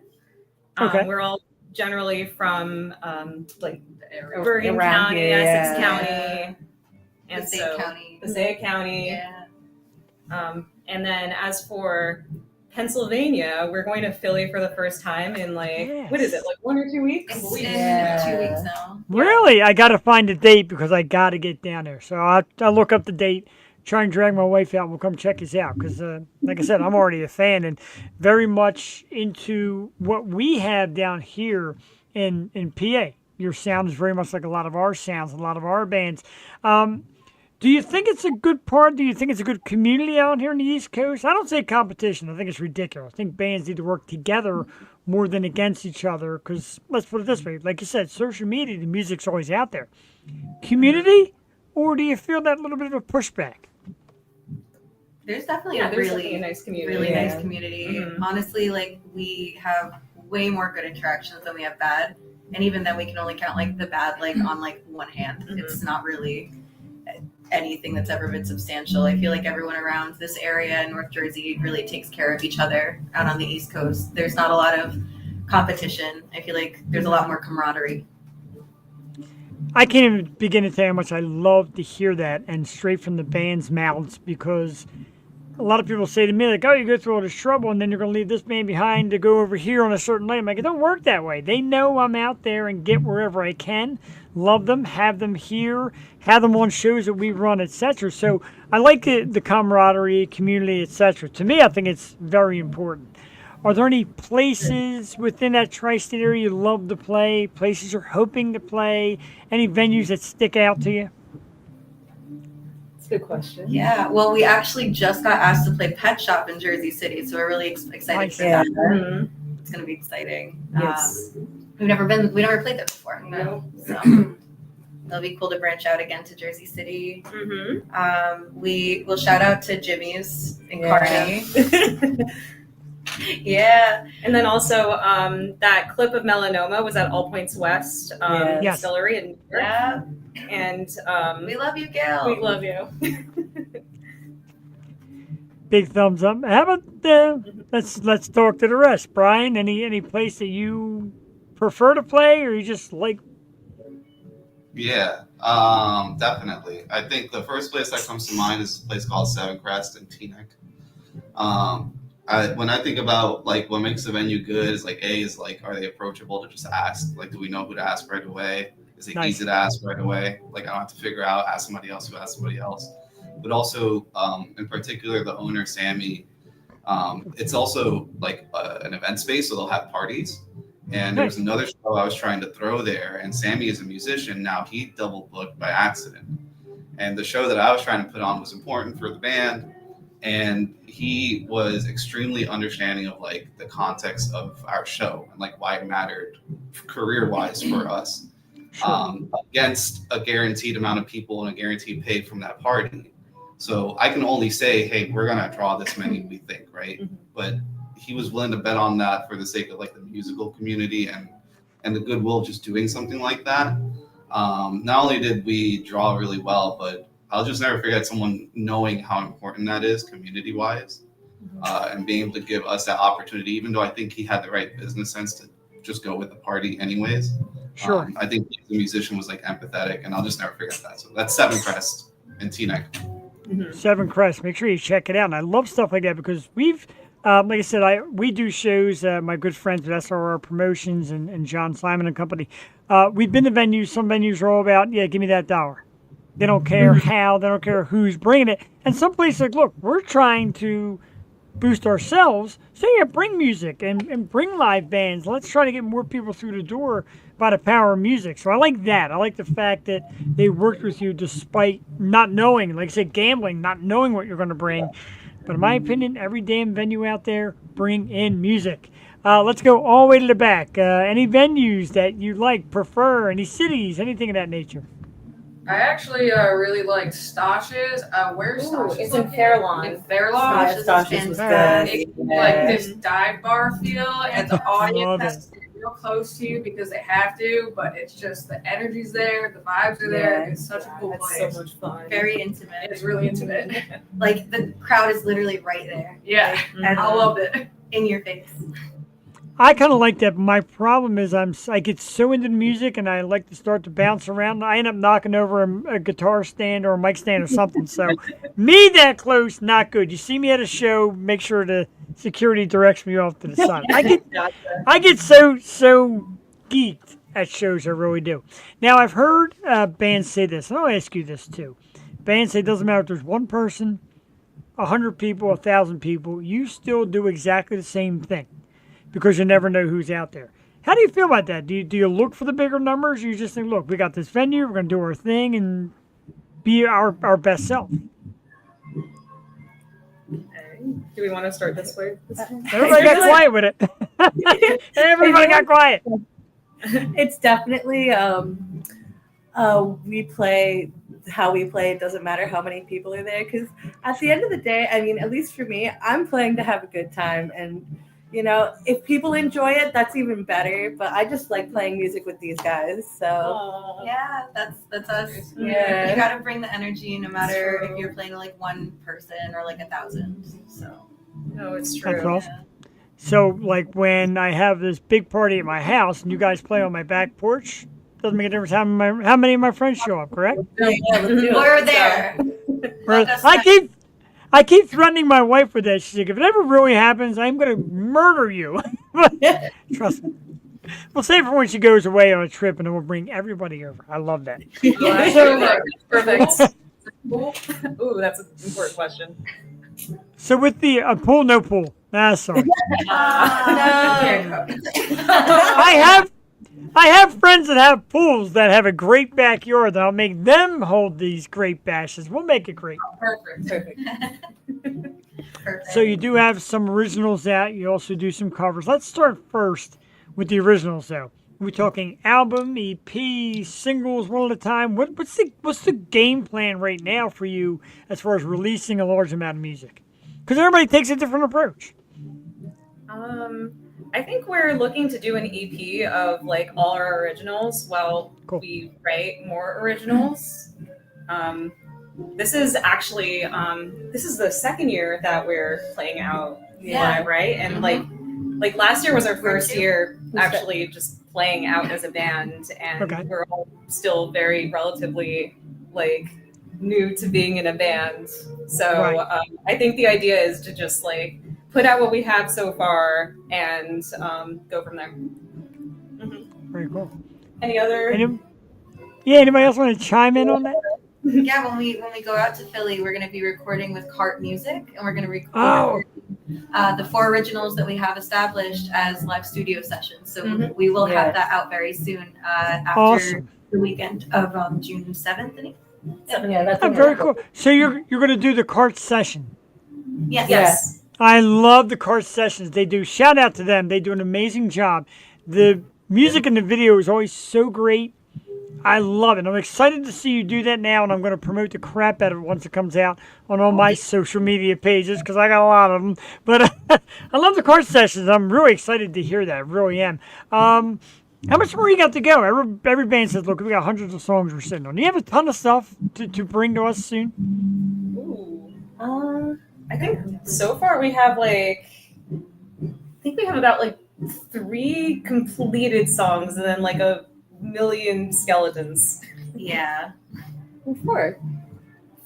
Okay. We're all generally from like The area. Bergen Around County, here, Essex yeah. County, and Passaic so County. Passaic County. Yeah. And then as for Pennsylvania, we're going to Philly for the first time in like what is it, like 1 or 2 weeks? It's in Yeah. 2 weeks now. Really? I got to find a date because I got to get down there. So I'll look up the date, try and drag my wife out, and we'll come check us out. Because, like I said, I'm already a fan and very much into what we have down here in PA. Your sound is very much like a lot of our sounds, a lot of our bands. Do you think it's a good part? Do you think it's a good community out here on the East Coast? I don't say competition. I think it's ridiculous. I think bands need to work together more than against each other. Because let's put it this way. Like you said, social media, the music's always out there. Community? Or do you feel that little bit of a pushback? There's definitely Yeah, a there's really, definitely a nice community. really Yeah. nice community. Mhm. Honestly, like we have way more good interactions than we have bad, and even then we can only count like the bad like on like one hand. Mhm. It's not really anything that's ever been substantial. I feel like everyone around this area in North Jersey really takes care of each other. Out on the East Coast, there's not a lot of competition. I feel like there's a lot more camaraderie. I can't even begin to tell you how much I love to hear that and straight from the band's mouths, because a lot of people say to me, like, oh, you go through all this trouble and then you're going to leave this band behind to go over here on a certain night. I'm like, it don't work that way. They know I'm out there and get wherever I can, love them, have them here, have them on shows that we run, etc. So I like the camaraderie, community, etc. To me, I think it's very important. Are there any places within that tri-state area you love to play, places you're hoping to play, any venues that stick out to you? It's a good question. Yeah, well, we actually just got asked to play Pet Shop in Jersey City, so we're really excited Nice. for that. Mhm. It's going to be exciting. Yes. we never played there before. No. So it'll be cool to branch out again to Jersey City. We will shout out to Jimmy's in Kearney. Yeah. And then also that clip of Melanoma was at All Points West Yes. Distillery in New York. Yeah. And We love you, Gail. we love you. Big thumbs up. How about let's talk to the rest. Brian, any place that you prefer to play, or you just like? Yeah, definitely. I think the first place that comes to mind is a place called Seven Crest in Teaneck. When I think about like what makes a venue good is like are they approachable to just ask? Like, do we know who to ask right away? Is it Nice. easy to ask right away? Like, I don't have to figure out, ask somebody else who asked somebody else. But also, in particular, the owner, Sammy, it's also like an event space, so they'll have parties. And there was another show I was trying to throw there, and Sammy is a musician. Now he double booked by accident. And the show that I was trying to put on was important for the band. And he was extremely understanding of like the context of our show and like why it mattered career-wise for us. Against a guaranteed amount of people and a guaranteed pay from that party. So I can only say, hey, we're going to draw this many, we think, right? But he was willing to bet on that for the sake of like the musical community and the goodwill of just doing something like that. Not only did we draw really well, but I'll just never forget someone knowing how important that is community-wise and being able to give us that opportunity, even though I think he had the right business sense to just go with the party anyways. Sure. I think the musician was like empathetic, and I'll just never forget that. So that's Seven Crest in Teaneck. Seven Crest. Make sure you check it out. And I love stuff like that because we've, like I said, we do shows. My good friends at SRR Promotions and John Simon and company. We've been to venues. Some venues are all about, yeah, give me that dollar. They don't care how. They don't care who's bringing it. And some places like, look, we're trying to boost ourselves. So yeah, bring music and bring live bands. Let's try to get more people through the door by the power of music. So I like that. I like the fact that they worked with you despite not knowing, like I said, gambling, not knowing what you're going to bring. But in my opinion, every damn venue out there, bring in music. Let's go all the way to the back. Any venues that you like, prefer, any cities, anything of that nature? I actually really liked Stosh's. Where's Stosh's? It's in Fairlawn. In Fairlawn. Stosh's was It's good. like this dive bar feel, and the Love audience has to stay real close to you because they have to, but it's just the energy's there, the vibes are there. It's such a cool That's place. so much fun. Very intimate. It's really intimate. Like the crowd is literally right there. Yeah, And I loved it. in your face. I kind of like that. But my problem is I get so into the music and I like to start to bounce around. I end up knocking over a guitar stand or a mic stand or something. So me that close, not good. You see me at a show, make sure the security directs me off to the side. I get so geeked at shows. I really do. Now I've heard bands say this, and I'll ask you this too. Bands say it doesn't matter if there's one person, 100 people, 1,000 people, you still do exactly the same thing. Because you never know who's out there. How do you feel about that? Do you look for the bigger numbers? Or you just think, look, we got this venue, we're going to do our thing and be our best self? Do we want to start this way? Everybody got quiet with it. Everybody got quiet. It's definitely we play how we play. It doesn't matter how many people are there, because at the end of the day, I mean, at least for me, I'm playing to have a good time. And you know, if people enjoy it, that's even better. But I just like playing music with these guys. So Yeah, that's us. Yeah. You gotta bring the energy no matter if you're playing like one person or like 1,000. So No, it's That's true. awesome. So, like when I have this big party at my house and you guys play on my back porch, doesn't make a difference how many of my friends show up, correct? we're there. Let us I keep threatening my wife with that. She's like, if it ever really happens, I'm going to murder you. Trust me. We'll save it for when she goes away on a trip, and then we'll bring everybody over. I love that. Perfect. Ooh, that's an important question. So with the pool, no pool. Sorry. I have friends that have pools that have a great backyard. That I'll make them hold these great bashes. We'll make it great. Perfect. So you do have some originals out. You also do some covers. Let's start first with the originals, though. Are we talking album, EP, singles, one at a time? What's the game plan right now for you as far as releasing a large amount of music? Because everybody takes a different approach. I think we're looking to do an EP of like all our originals while Cool. we write more originals. This is actually this is the second year that we're playing out live, right? And like last year was our first year actually just playing out as a band, and Okay. we're all still very relatively like new to being in a band. So Right. I think the idea is to just like put out what we have so far and go from there. Very cool. Any other? Anybody else want to chime in on that? Yeah, when we go out to Philly, we're going to be recording with Cart Music, and we're going to record Oh. the 4 originals that we have established as live studio sessions. So Mhm. we will Yeah. have that out very soon after Awesome. the weekend of June 7th. I think. Yeah, that's Oh, very cool. So you're going to do the cart session. Yes. Yes. I love the cart sessions. They do. Shout out to them. They do an amazing job. The music in the video is always so great. I love it. I'm excited to see you do that now, and I'm going to promote the crap out of it once it comes out on all my social media pages because I got a lot of them. But I love the cart sessions. I'm really excited to hear that. I really am. How much more you got to go? Every band says, look, we got hundreds of songs we're sitting on. Do you have a ton of stuff to bring to us soon? Ooh. I think so far we have about like 3 completed songs and then like a million skeletons. Yeah. 4,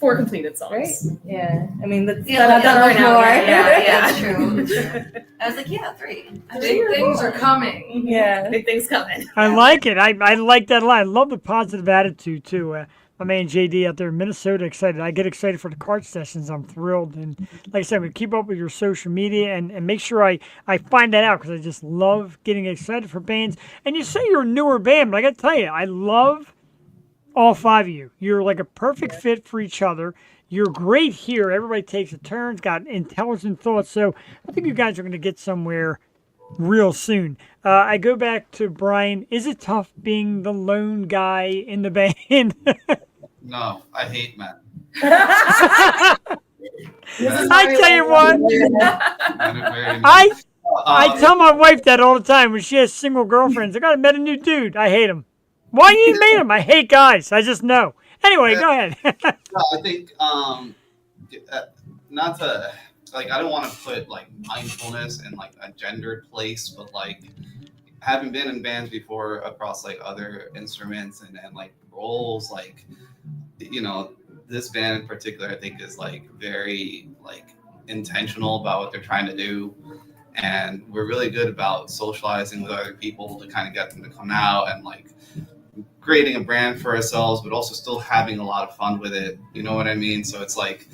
4 completed songs. right? Yeah. I mean, that's Yeah, not that much more. Yeah, that's true. I was like, yeah, 3. Big things are coming. Yeah. Big things coming. I like it. I like that a lot. I love the positive attitude, too. My man JD out there in Minnesota excited. I get excited for the cart sessions. I'm thrilled. And like I said, we keep up with your social media and make sure I find that out because I just love getting excited for bands. And you say you're a newer band, but I got to tell you, I love all 5 of you. You're like a perfect fit for each other. You're great here. Everybody takes a turn, got intelligent thoughts. So I think you guys are going to get somewhere real soon. I go back to Brian. Is it tough being the lone guy in the band? No, I hate men. I tell you what, Men are very I tell my wife that all the time when she has single girlfriends. I got met a new dude. I hate him. Why you made him? I hate guys. I just know. Anyway, go ahead. No, I think not to like I don't want to put like mindfulness in like a gendered place, but like having been in bands before across like other instruments and like roles, like this band in particular I think is like very like intentional about what they're trying to do, and we're really good about socializing with other people to kind of get them to come out and like creating a brand for ourselves, but also still having a lot of fun with it. You know what I mean? So it's like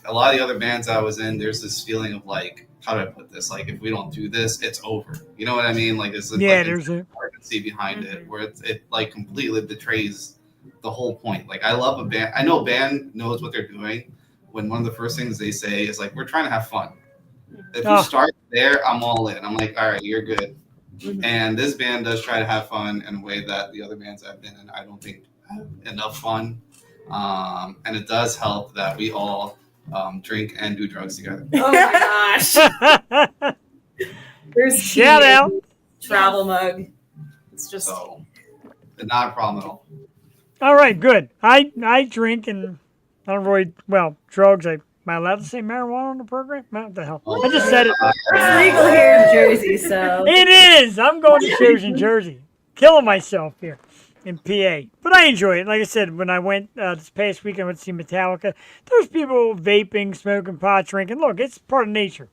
a lot of the other bands I was in, there's this feeling of like, how do I put this? Like, if we don't do this, it's over. You know what I mean? Like, there's There's a urgency behind it where it like completely betrays the whole point. Like, I love a band. I know a band knows what they're doing when one of the first things they say is like, we're trying to have fun. If you start there, I'm all in. I'm like, all right, you're good. And this band does try to have fun in a way that the other bands I've been in, I don't think have enough fun. And it does help that we all drink and do drugs together. Oh my gosh. There's shout out. travel mug. It's just So, not a problem at all. All right, good. I drink and I don't really drugs. Am I allowed to say marijuana on the program? What the hell? I just said it. It's legal here in Jersey, so. It is. I'm going to shows in Jersey. Killing myself here in PA. But I enjoy it. Like I said, when I went this past weekend, I went to see Metallica. There's people vaping, smoking pot, drinking. Look, it's part of nature.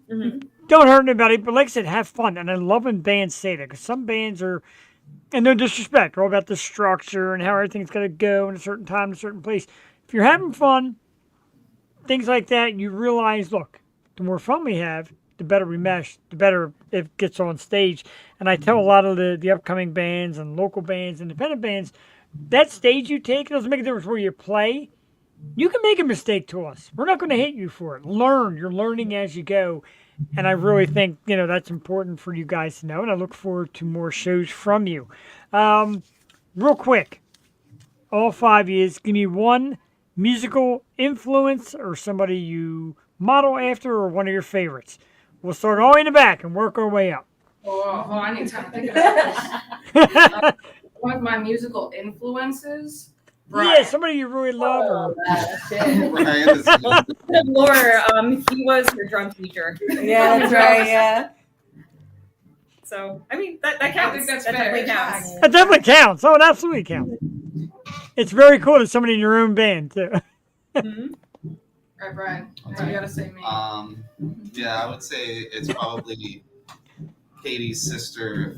Don't hurt anybody, but like I said, have fun. And I love when bands say that because some bands are, and no disrespect, are all about the structure and how everything's got to go in a certain time, in a certain place. If you're having fun, things like that, you realize, look, the more fun we have, the better we mesh, the better it gets on stage. And I tell a lot of the upcoming bands and local bands, independent bands, that stage you take, it doesn't make a difference where you play. you can make a mistake to us. We're not going to hate you for it. Learn. You're learning as you go. And I really think, that's important for you guys to know. And I look forward to more shows from you. Real quick, all 5 years, give me one musical influence or somebody you model after or one of your favorites. We'll start all in the back and work our way up. Oh, I need time to think about this. One of my musical influences. Yeah, somebody you really love. Or... Brian is Laura, he was her drum teacher. Yeah, that's right. Yeah. So, I mean, that counts. I think that's that fair. definitely counts. That definitely counts. Oh, it absolutely counts. It's very cool to somebody in your own band, too. Mhm. All right, Brian. Now you gotta say me. Yeah, I would say it's probably Katie's sister.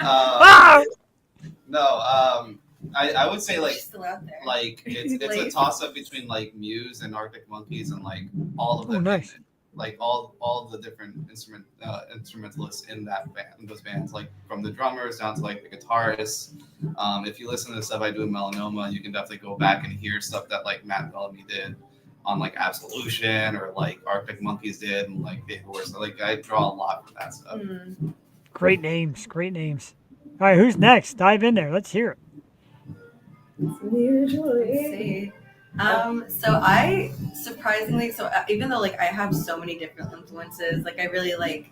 Ah! I would say She's still out there. it's a toss up between like Muse and Arctic Monkeys and like all of Oh, them, nice. like all the different instrumentalists in those bands, like from the drummers down to like the guitarists. If you listen to the stuff I do in Melanoma, you can definitely go back and hear stuff that like Matt Bellamy did on like Absolution or like Arctic Monkeys did and like Big Horse. So, like I draw a lot from that stuff. Great names. Great names. All right, who's next? Dive in there. Let's hear it. Let's see. So I surprisingly, even though like I have so many different influences, like I really like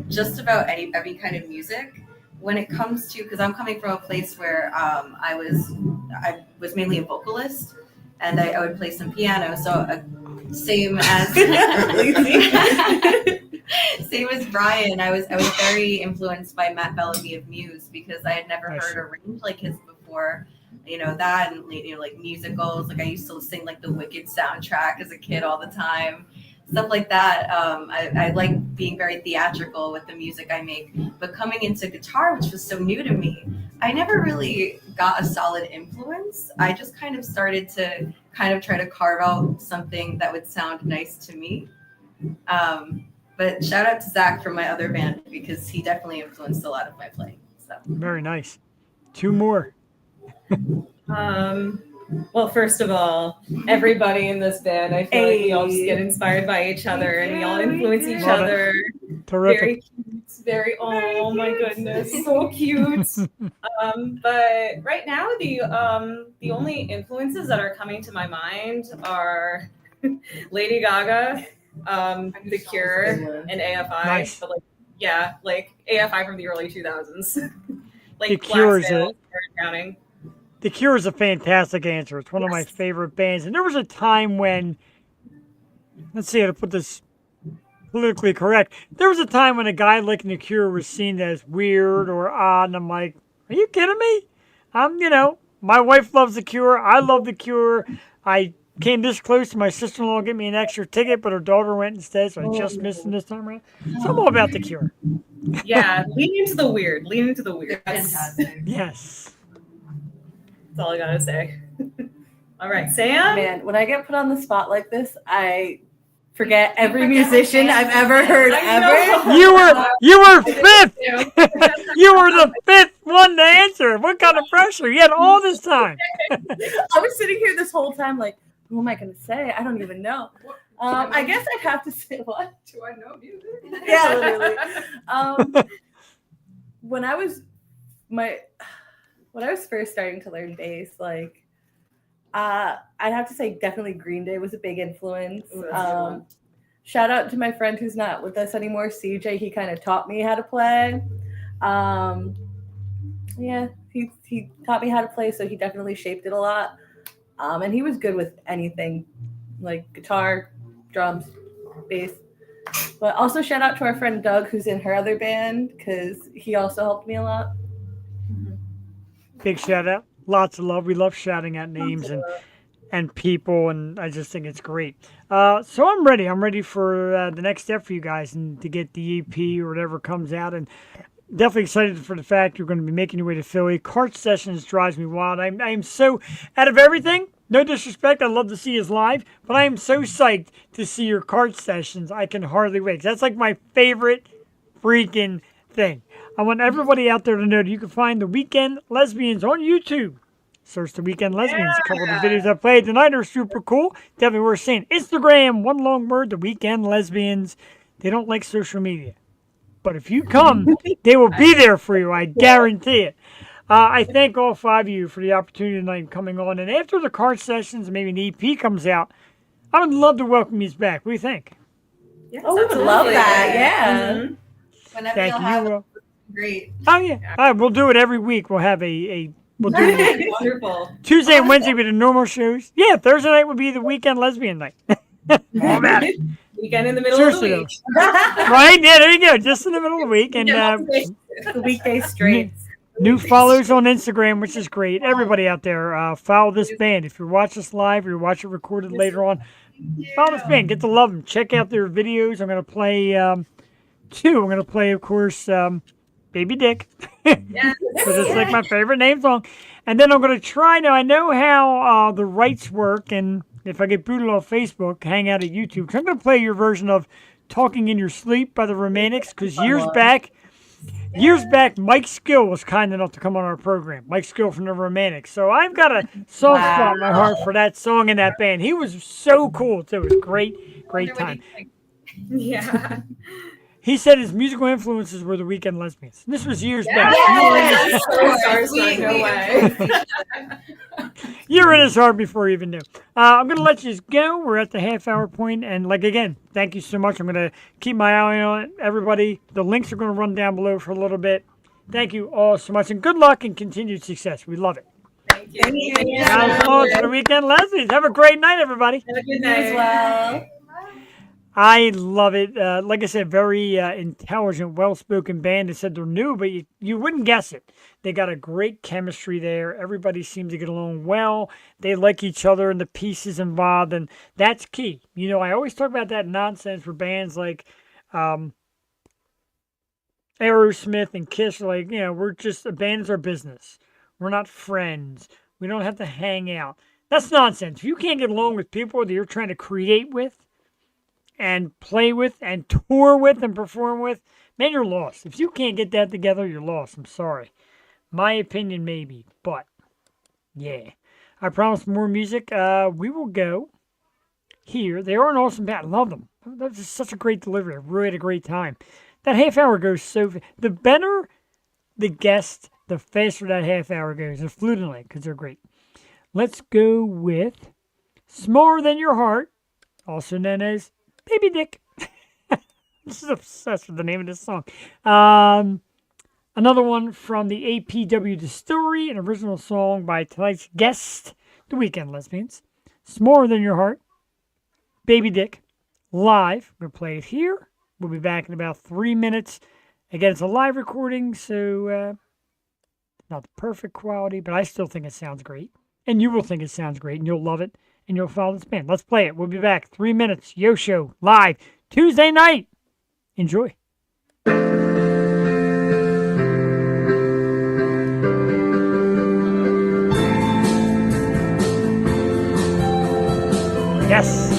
just about every kind of music. When it comes to, because I'm coming from a place where I was mainly a vocalist, and I would play some piano. So same as same as Brian, I was very influenced by Matt Bellamy of Muse because I had never Nice. heard a range like his before. That and like musicals. Like I used to sing like the Wicked soundtrack as a kid all the time, stuff like that. I like being very theatrical with the music I make. But coming into guitar, which was so new to me, I never really got a solid influence. I just kind of started to kind of try to carve out something that would sound nice to me. But shout out to Zach from my other band because he definitely influenced a lot of my playing. So. Very nice. Two more. Well, first of all, everybody in this band, I feel like we all just get inspired by each other and we all influence each Love it. other. Terrific. Very cute. Oh my goodness, so cute. But right now, the only influences that are coming to my mind are Lady Gaga, The Cure, and AFI. Nice. But like AFI from the early 2000s. Like The Black Cure is Sails, Drowning. The Cure is a fantastic answer. It's one of my favorite bands. And there was a time when, let's see how to put this politically correct. There was a time when a guy like The Cure was seen as weird or odd. And I'm like, are you kidding me? My wife loves The Cure. I love The Cure. I came this close to my sister-in-law getting me an extra ticket, but her daughter went instead, so I just missed them this time around. So I'm all about The Cure. Yeah, lean into the weird. Lean into the weird. They're That's fantastic. Yes. all I gotta say. All right, Sam. Man, when I get put on the spot like this, I forget every musician I've ever heard I ever. know. You were fifth. You were the fifth one to answer. What kind of pressure? You had all this time. I was sitting here this whole time like, who am I going to say? I don't even know. I guess I'd have to say what? Do I know music? Yeah, literally. When I was first starting to learn bass, like I'd have to say definitely Green Day was a big influence. Ooh, that's a good one. Shout out to my friend who's not with us anymore, CJ. He kind of taught me how to play. Yeah, he taught me how to play, so he definitely shaped it a lot. And he was good with anything, like guitar, drums, bass. But also shout out to our friend Doug, who's in her other band, because he also helped me a lot. Big shout out. Lots of love. We love shouting out names and people, and I just think it's great. So I'm ready. I'm ready for the next step for you guys and to get the EP or whatever comes out. And definitely excited for the fact you're going to be making your way to Philly. Cart Sessions drives me wild. I am so, out of everything, no disrespect, I'd love to see us live, but I am so psyched to see your Cart Sessions. I can hardly wait. 'Cause that's like my favorite freaking thing. I want everybody out there to know that you can find the Weekend Lesbians on YouTube. Search the Weekend Lesbians. A couple of the videos I played tonight are super cool. Definitely worth seeing. Instagram, one long word, the Weekend Lesbians. They don't like social media. But if you come, they will be there for you. I guarantee it. I thank all 5 of you for the opportunity tonight coming on. And after the card sessions, maybe an EP comes out, I would love to welcome you back. What do you think? Yes, Oh, we would absolutely. love that. Yeah. Mhm. Whenever Thank you'll you. have it, great. Oh, yeah. All right, we'll do it every week. We'll have we'll do it Wonderful. Tuesday and Wednesday be the normal shows. Yeah, Thursday night would be the Weekend Lesbian night. All about it. Weekend in the middle Seriously, of the week. Right? Yeah, there you go. Just in the middle of the week. And The weekday straight. new follows on Instagram, which is great. Everybody out there, follow this band. If you watch this live or you watch it recorded later on, follow this band. Get to love them. Check out their videos. I'm going to play 2. I'm going to play, of course, Baby Dick. Yes. Because it's like my favorite name song. And then I'm going to try now. I know how the rights work, and if I get booted off Facebook, hang out at YouTube. So I'm going to play your version of Talking in Your Sleep by the Romantics, because years back, Mike Skill was kind enough to come on our program. Mike Skill from the Romantics. So I've got a soft spot in my heart for that song and that band. He was so cool, too. It was great time. Yeah. He said his musical influences were the Weekend Lesbians. This was years back. Yes. No way. You were in his heart before you even knew. I'm going to let you go. We're at the half-hour point. And, again, thank you so much. I'm going to keep my eye on it. Everybody, the links are going to run down below for a little bit. Thank you all so much. And good luck and continued success. We love it. Thank you. Thank you. Sounds fun for the Weekend Lesbians. Have a great night, everybody. Have a good You night. as well. I love it. Like I said, very intelligent, well-spoken band. They said they're new, but you wouldn't guess it. They got a great chemistry there. Everybody seems to get along well. They like each other and the pieces involved, and that's key. You know, I always talk about that nonsense for bands like Aerosmith and Kiss. Like, you know, we're just, a band is our business. We're not friends. We don't have to hang out. That's nonsense. If you can't get along with people that you're trying to create with, and play with and tour with and perform with, man, you're lost. If you can't get that together, you're lost. I'm sorry. My opinion, maybe. But, yeah. I promise more music. We will go here. They are an awesome band. I love them. That's just such a great delivery. I really had a great time. That half hour goes so... The better the guest, the faster that half hour goes. They're flew tonight because they're great. Let's go with Smaller Than Your Heart, also known as Baby Dick. I'm just obsessed with the name of this song. Another one from the APW Distillery, an original song by tonight's guest, the Weekend Lesbians. Smaller Than Your Heart, Baby Dick, live. We're going to play it here. We'll be back in about 3 minutes. Again, it's a live recording, so not the perfect quality, but I still think it sounds great. And you will think it sounds great, and you'll love it. And you'll follow this band. Let's play it. We'll be back. 3 minutes. Yo Show live Tuesday night. Enjoy. Yes.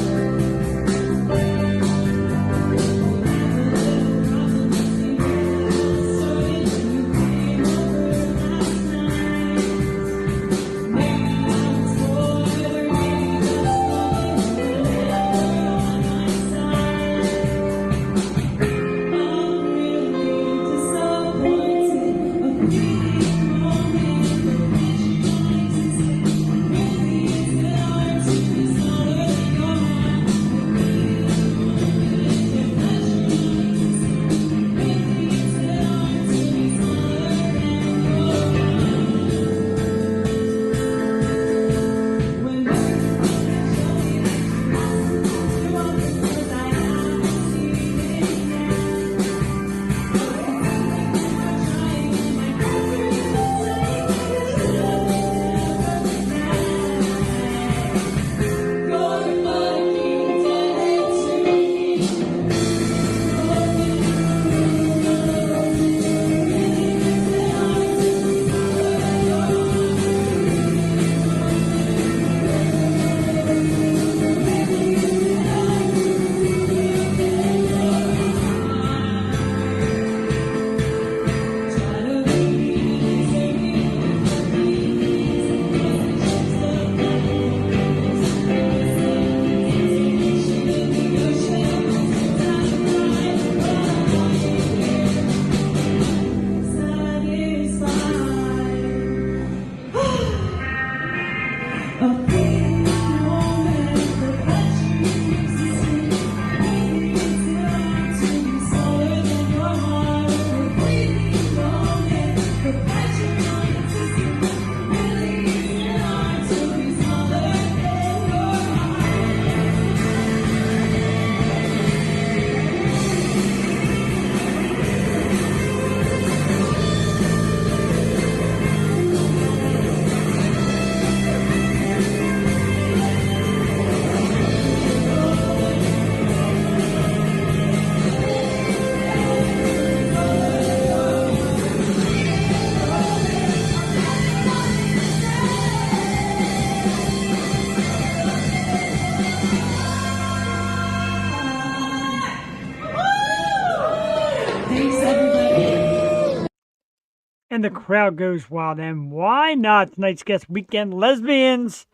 And the crowd goes wild. And why not? Tonight's guest, Weekend Lesbians.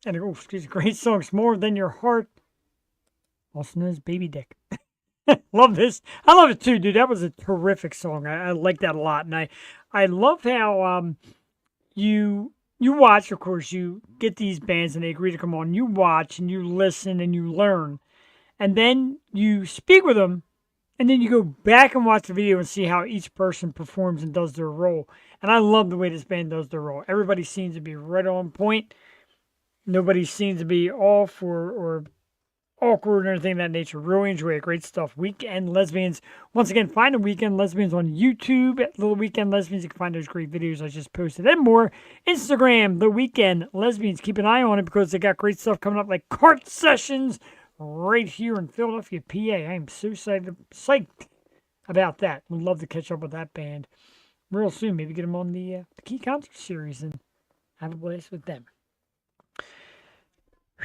And excuse me, great songs, More Than Your Heart. Also known as Baby Dick. Love this. I love it too, dude. That was a terrific song. I like that a lot. And I love how you watch, of course, you get these bands and they agree to come on. You watch and you listen and you learn. And then you speak with them. And then you go back and watch the video and see how each person performs and does their role. And I love the way this band does their role. Everybody seems to be right on point. Nobody seems to be off or awkward or anything of that nature. Really enjoy it. Great stuff. Weekend Lesbians. Once again, find the Weekend Lesbians on YouTube at Little Weekend Lesbians. You can find those great videos I just posted and more. Instagram, The Weekend Lesbians. Keep an eye on it because they got great stuff coming up like Cart Sessions right here in Philadelphia, PA. I am so psyched about that. Would love to catch up with that band real soon. Maybe get them on the Key Concert Series and have a blast with them.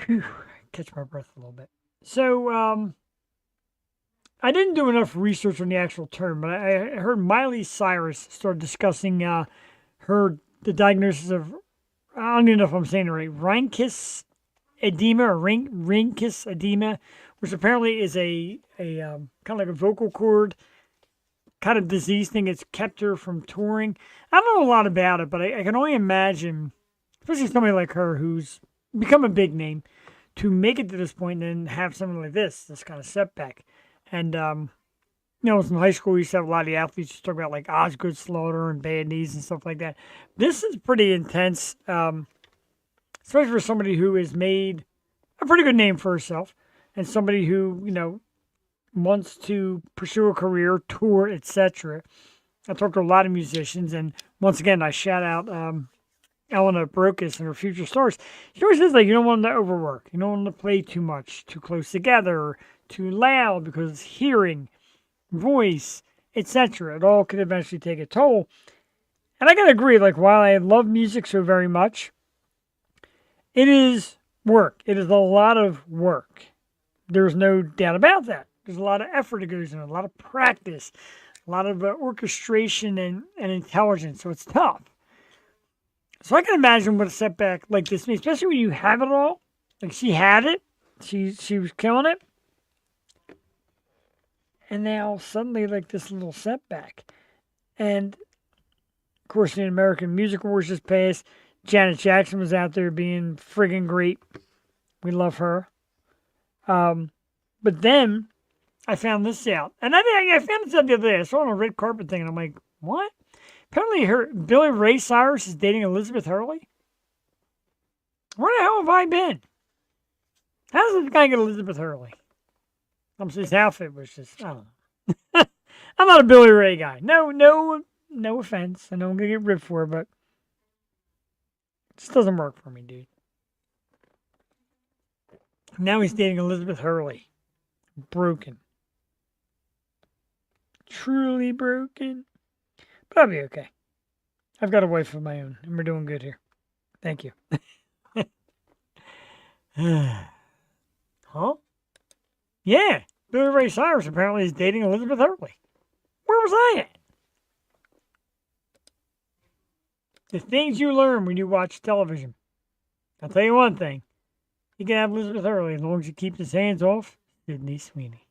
Whew, catch my breath a little bit. So, I didn't do enough research on the actual term, but I heard Miley Cyrus start discussing the diagnosis of, I don't even know if I'm saying it right, rhynchus edema or rhynchus edema, which apparently is a kind of like a vocal cord kind of disease thing. It's kept her from touring. I don't know a lot about it, but I can only imagine, especially somebody like her who's become a big name, to make it to this point and then have something like this kind of setback. And, in high school, we used to have a lot of the athletes just talk about like Osgood slaughter and bad knees and stuff like that. This is pretty intense, especially for somebody who has made a pretty good name for herself and somebody who, wants to pursue a career, tour, etc. I talked to a lot of musicians, and once again, I shout out Elena Brokis and her future stars. She always says, like, you don't want them to overwork. You don't want them to play too much, too close together, or too loud, because hearing, voice, etc. It all could eventually take a toll. And I gotta agree, like, while I love music so very much, it is work. It is a lot of work. There's no doubt about that. There's a lot of effort that goes in, a lot of practice, a lot of orchestration and intelligence, so it's tough. So I can imagine what a setback like this means, especially when you have it all. Like, she had it. She was killing it. And now suddenly, like, this little setback. And, of course, the American Music Awards just passed. Janet Jackson was out there being friggin' great. We love her. But then I found this out. And I found this out the other day. I saw it on a red carpet thing, and I'm like, what? Apparently, Billy Ray Cyrus is dating Elizabeth Hurley. Where the hell have I been? How does this guy get Elizabeth Hurley? His outfit was just, I don't know. I'm not a Billy Ray guy. No offense. I know I'm going to get ripped for it, but it just doesn't work for me, dude. Now he's dating Elizabeth Hurley. Broken. Truly broken. But I'll be okay. I've got a wife of my own, and we're doing good here. Thank you. Huh? Yeah. Billy Ray Cyrus apparently is dating Elizabeth Hurley. Where was I at? The things you learn when you watch television. I'll tell you one thing. You can have Elizabeth Hurley as long as you keep his hands off Sydney Sweeney.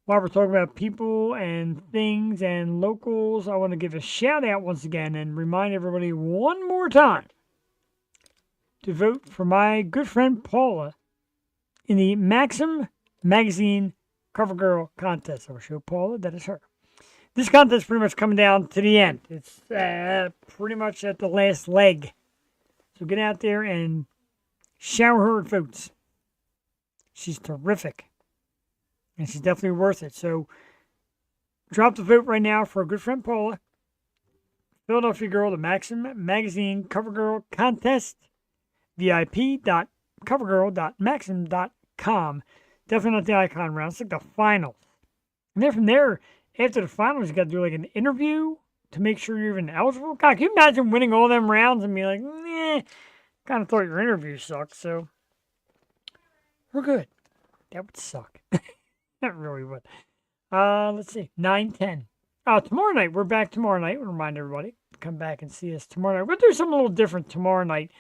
While we're talking about people and things and locals, I want to give a shout out once again and remind everybody one more time to vote for my good friend Paula in the Maxim Magazine Cover Girl contest. I will show Paula that is her. This contest is pretty much coming down to the end. It's pretty much at the last leg. So get out there and shower her with votes. She's terrific. And she's definitely worth it. So drop the vote right now for a good friend Paula. Philadelphia Girl, the Maxim Magazine Cover Girl Contest. VIP.covergirl.maxim.com. Definitely not the icon round. It's like the finals. And then from there, after the finals, you got to do like an interview to make sure you're even eligible. God, can you imagine winning all them rounds and be like, kind of thought your interview sucked, so we're good. That would suck. That really would. Let's see. 9-10. Tomorrow night, we're back tomorrow night. We'll remind everybody, come back and see us tomorrow night. We'll do something a little different tomorrow night.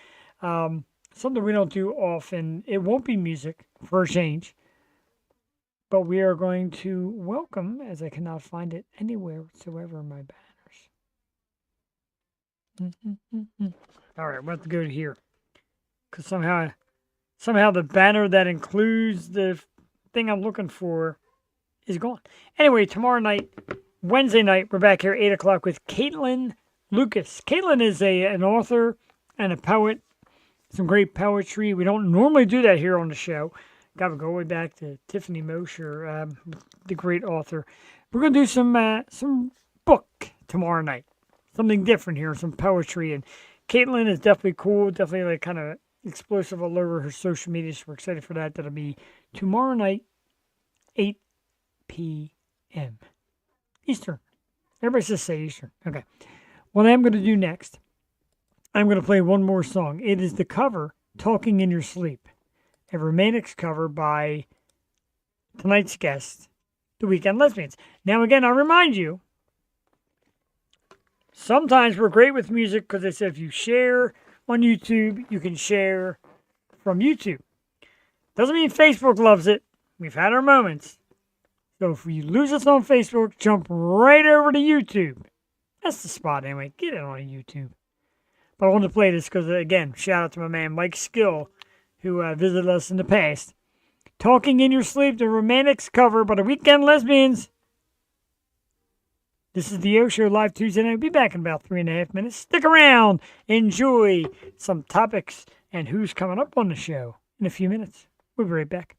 Something we don't do often. It won't be music for a change. But we are going to welcome, as I cannot find it anywhere whatsoever in my banners. All right, we'll have to go to here. Because somehow the banner that includes the thing I'm looking for is gone. Anyway, tomorrow night, Wednesday night, we're back here at 8 o'clock with Caitlin Lucas. Caitlin is an author and a poet. Some great poetry. We don't normally do that here on the show. Got to go way back to Tiffany Mosher, the great author. We're going to do some book tomorrow night. Something different here, some poetry. And Caitlin is definitely cool, definitely like kind of explosive all over her social media. So we're excited for that. That'll be tomorrow night, 8 p.m. Eastern. Everybody says say Eastern. Okay. What I'm going to do next, I'm going to play one more song. It is the cover, Talking in Your Sleep. A Romantics cover by tonight's guest, the Weekend Lesbians. Now, again, I'll remind you, sometimes we're great with music because they said if you share on YouTube, you can share from YouTube. Doesn't mean Facebook loves it. We've had our moments. So if you lose us on Facebook, jump right over to YouTube. That's the spot anyway. Get it on YouTube. But I wanted to play this because, again, shout out to my man Mike Skill, who visited us in the past. Talking in Your Sleep, the Romantics cover by the Weekend Lesbians. This is the O Show live Tuesday night. We'll be back in about 3.5 minutes. Stick around. Enjoy some topics and who's coming up on the show in a few minutes. We'll be right back.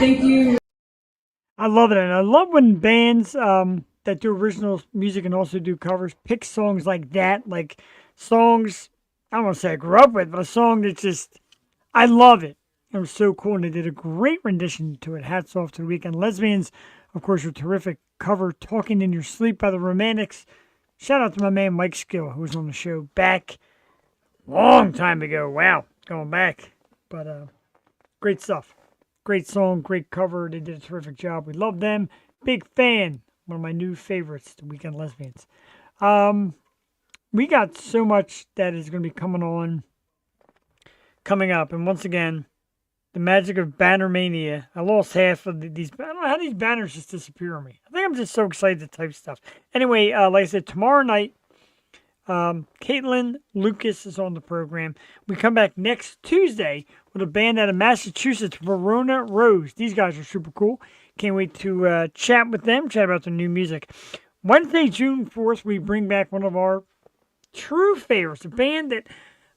Thank you. I love it, and I love when bands that do original music and also do covers pick songs like that, like songs I don't want to say I grew up with, but a song that just I love it. It was so cool, and they did a great rendition to it. Hats off to the Weekend Lesbians, of course, your terrific cover, "Talking in Your Sleep" by the Romantics. Shout out to my man Mike Skill, who was on the show back long time ago. Wow, going back, but great stuff. Great song, great cover. They did a terrific job. We love them. Big fan. One of my new favorites, the Weekend Lesbians. We got so much that is going to be coming up. And once again, the magic of Banner Mania. I lost half of these. I don't know how these banners just disappear on me. I think I'm just so excited to type stuff. Anyway, like I said, tomorrow night, Caitlin Lucas is on the program. We come back next Tuesday with a band out of Massachusetts, Verona Rose. These guys are super cool. Can't wait to chat with them, chat about their new music. Wednesday, June 4th, we bring back one of our true favorites, a band that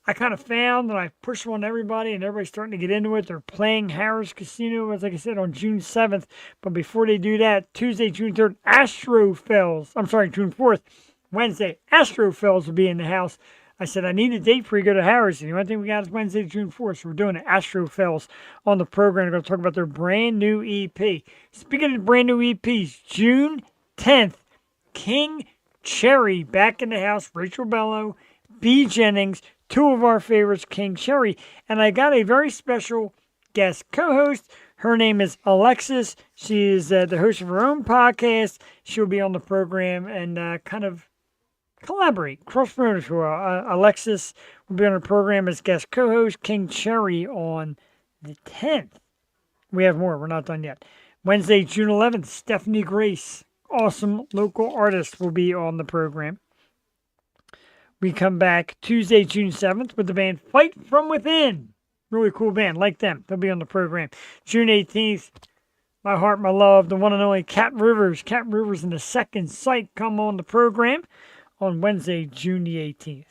I kind of found and I pushed on everybody and everybody's starting to get into it. They're playing Harris Casino, as like I said, on June 7th. But before they do that, Tuesday, June 3rd, June 4th, Wednesday, Astrofells will be in the house. I said, I need a date for you to go to Harris. And the only thing we got is Wednesday, June 4th. So we're doing it. Astrofells on the program. We're going to talk about their brand new EP. Speaking of brand new EPs, June 10th, King Cherry back in the house. Rachel Bello, B. Jennings, two of our favorites, King Cherry. And I got a very special guest co-host. Her name is Alexis. She is the host of her own podcast. She'll be on the program and kind of collaborate, cross-promote to Alexis will be on the program as guest co-host. King Cherry on the 10th. We have more. We're not done yet. Wednesday, June 11th, Stephanie Grace, awesome local artist, will be on the program. We come back Tuesday, June 7th with the band Fight From Within. Really cool band. Like them. They'll be on the program. June 18th, my heart, my love, the one and only Cat Rivers. Cat Rivers and the Second Sight come on the program on Wednesday, June the 18th.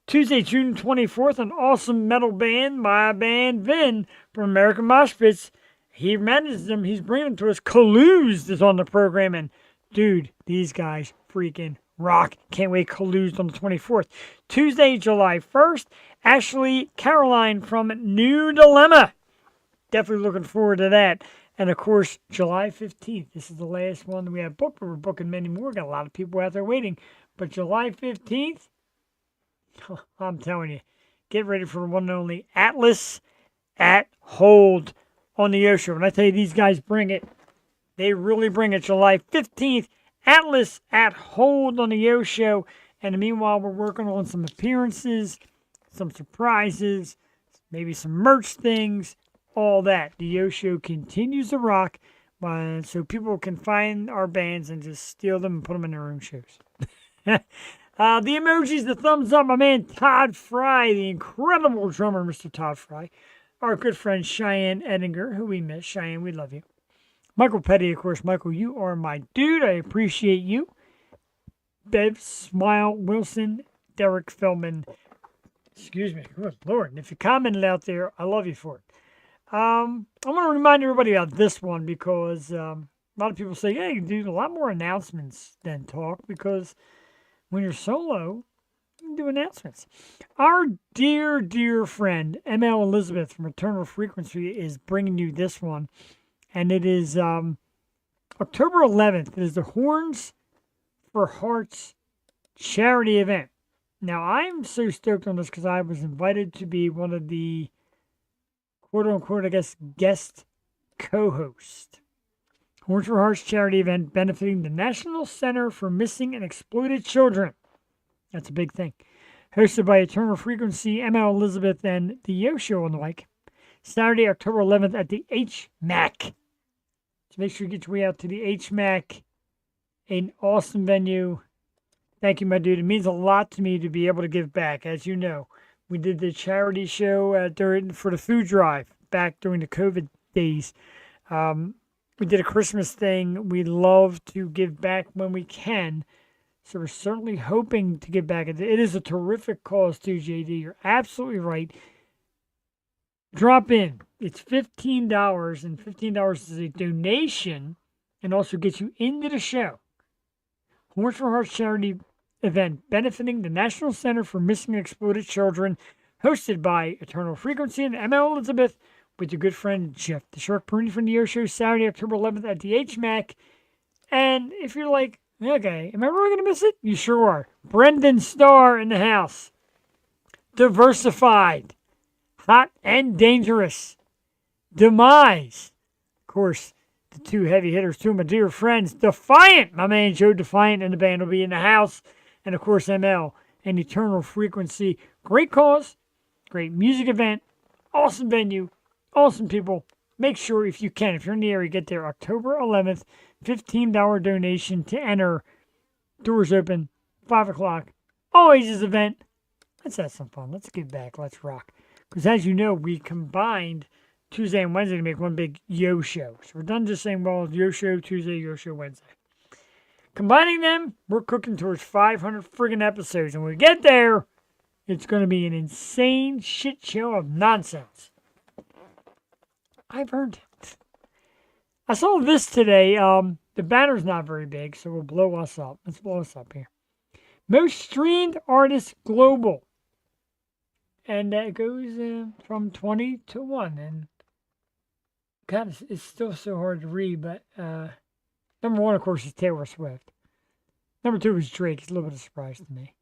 Tuesday, June 24th, an awesome metal band, my band Vin from American Mosh Pits. He manages them. He's bringing them to us. Collused is on the program. And, dude, these guys freaking rock. Can't wait. Collused on the 24th. Tuesday, July 1st, Ashley Caroline from New Dilemma. Definitely looking forward to that. And, of course, July 15th. This is the last one that we have booked, but we're booking many more. Got a lot of people out there waiting. But July 15th, I'm telling you, get ready for the one and only Atlas at Hold on the Yo Show. When I tell you these guys bring it, they really bring it. July 15th, Atlas at Hold on the Yo Show. And meanwhile, we're working on some appearances, some surprises, maybe some merch things, all that. The Yo Show continues to rock so people can find our bands and just steal them and put them in their own shows. The emojis, the thumbs up, my man Todd Fry, the incredible drummer, Mr. Todd Fry. Our good friend Cheyenne Edinger, who we miss. Cheyenne, we love you. Michael Petty, of course. Michael, you are my dude. I appreciate you. Bev, Smile, Wilson, Derek Feldman. Excuse me. Good Lord. And if you commented out there, I love you for it. I want to remind everybody about this one because a lot of people say, yeah, you do a lot more announcements than talk because when you're solo, you can do announcements. Our dear, dear friend, ML Elizabeth from Eternal Frequency is bringing you this one. And it is October 11th. It is the Horns for Hearts charity event. Now, I'm so stoked on this because I was invited to be one of the quote-unquote, I guess, guest co-host. Horns for Hearts charity event benefiting the National Center for Missing and Exploited Children. That's a big thing. Hosted by Eternal Frequency, ML Elizabeth, and the Yo Show on the mic. Saturday, October 11th at the HMAC. So make sure you get your way out to the HMAC. An awesome venue. Thank you, my dude. It means a lot to me to be able to give back. As you know, we did the charity show for the food drive back during the COVID days. We did a Christmas thing. We love to give back when we can. So we're certainly hoping to give back. It is a terrific cause too, JD. You're absolutely right. Drop in. It's $15, and $15 is a donation and also gets you into the show. Horns for Hearts charity event benefiting the National Center for Missing and Exploited Children, hosted by Eternal Frequency and ML Elizabeth with your good friend Jeff the Shark Pony from the Yo Show, Saturday, October 11th at the HMAC. And if you're like, okay, am I really going to miss it? You sure are. Brendan Starr in the house. Diversified. Hot and Dangerous. Demise. Of course, the two heavy hitters, two of my dear friends. Defiant, my man Joe Defiant and the band will be in the house. And of course, ML and Eternal Frequency. Great cause, great music event, awesome venue, awesome people. Make sure if you can, if you're in the area, get there October 11th. $15 donation to enter. Doors open, 5 o'clock. All ages event. Let's have some fun. Let's get back. Let's rock. Because as you know, we combined Tuesday and Wednesday to make one big Yo Show. So we're done just saying, well, Yo Show Tuesday, Yo Show Wednesday. Combining them, we're cooking towards 500 friggin' episodes. And when we get there, it's going to be an insane shit show of nonsense. I've earned it. I saw this today. The banner's not very big, so we'll blow us up. Let's blow us up here. Most streamed artists global. And that goes from 20 to 1. And God, it's still so hard to read, but number 1, of course, is Taylor Swift. Number 2 is Drake. It's a little bit of a surprise to me.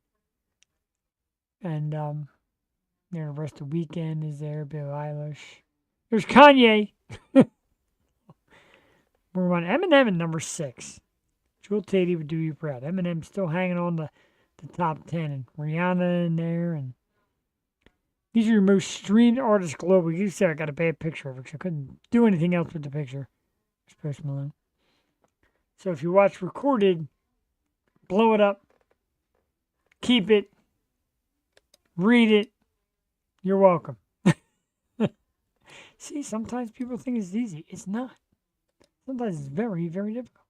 And the rest of the Weekend is there. Billie Eilish. There's Kanye. We're on Eminem at number 6. Jewel Tati would do you proud. Eminem still hanging on the top 10. And Rihanna in there. And these are your most streamed artists globally. You see, I got a bad picture of it because I couldn't do anything else with the picture. It's Post Malone. So if you watch recorded, blow it up, keep it, read it. You're welcome. See, sometimes people think it's easy. It's not. Sometimes it's very, very difficult.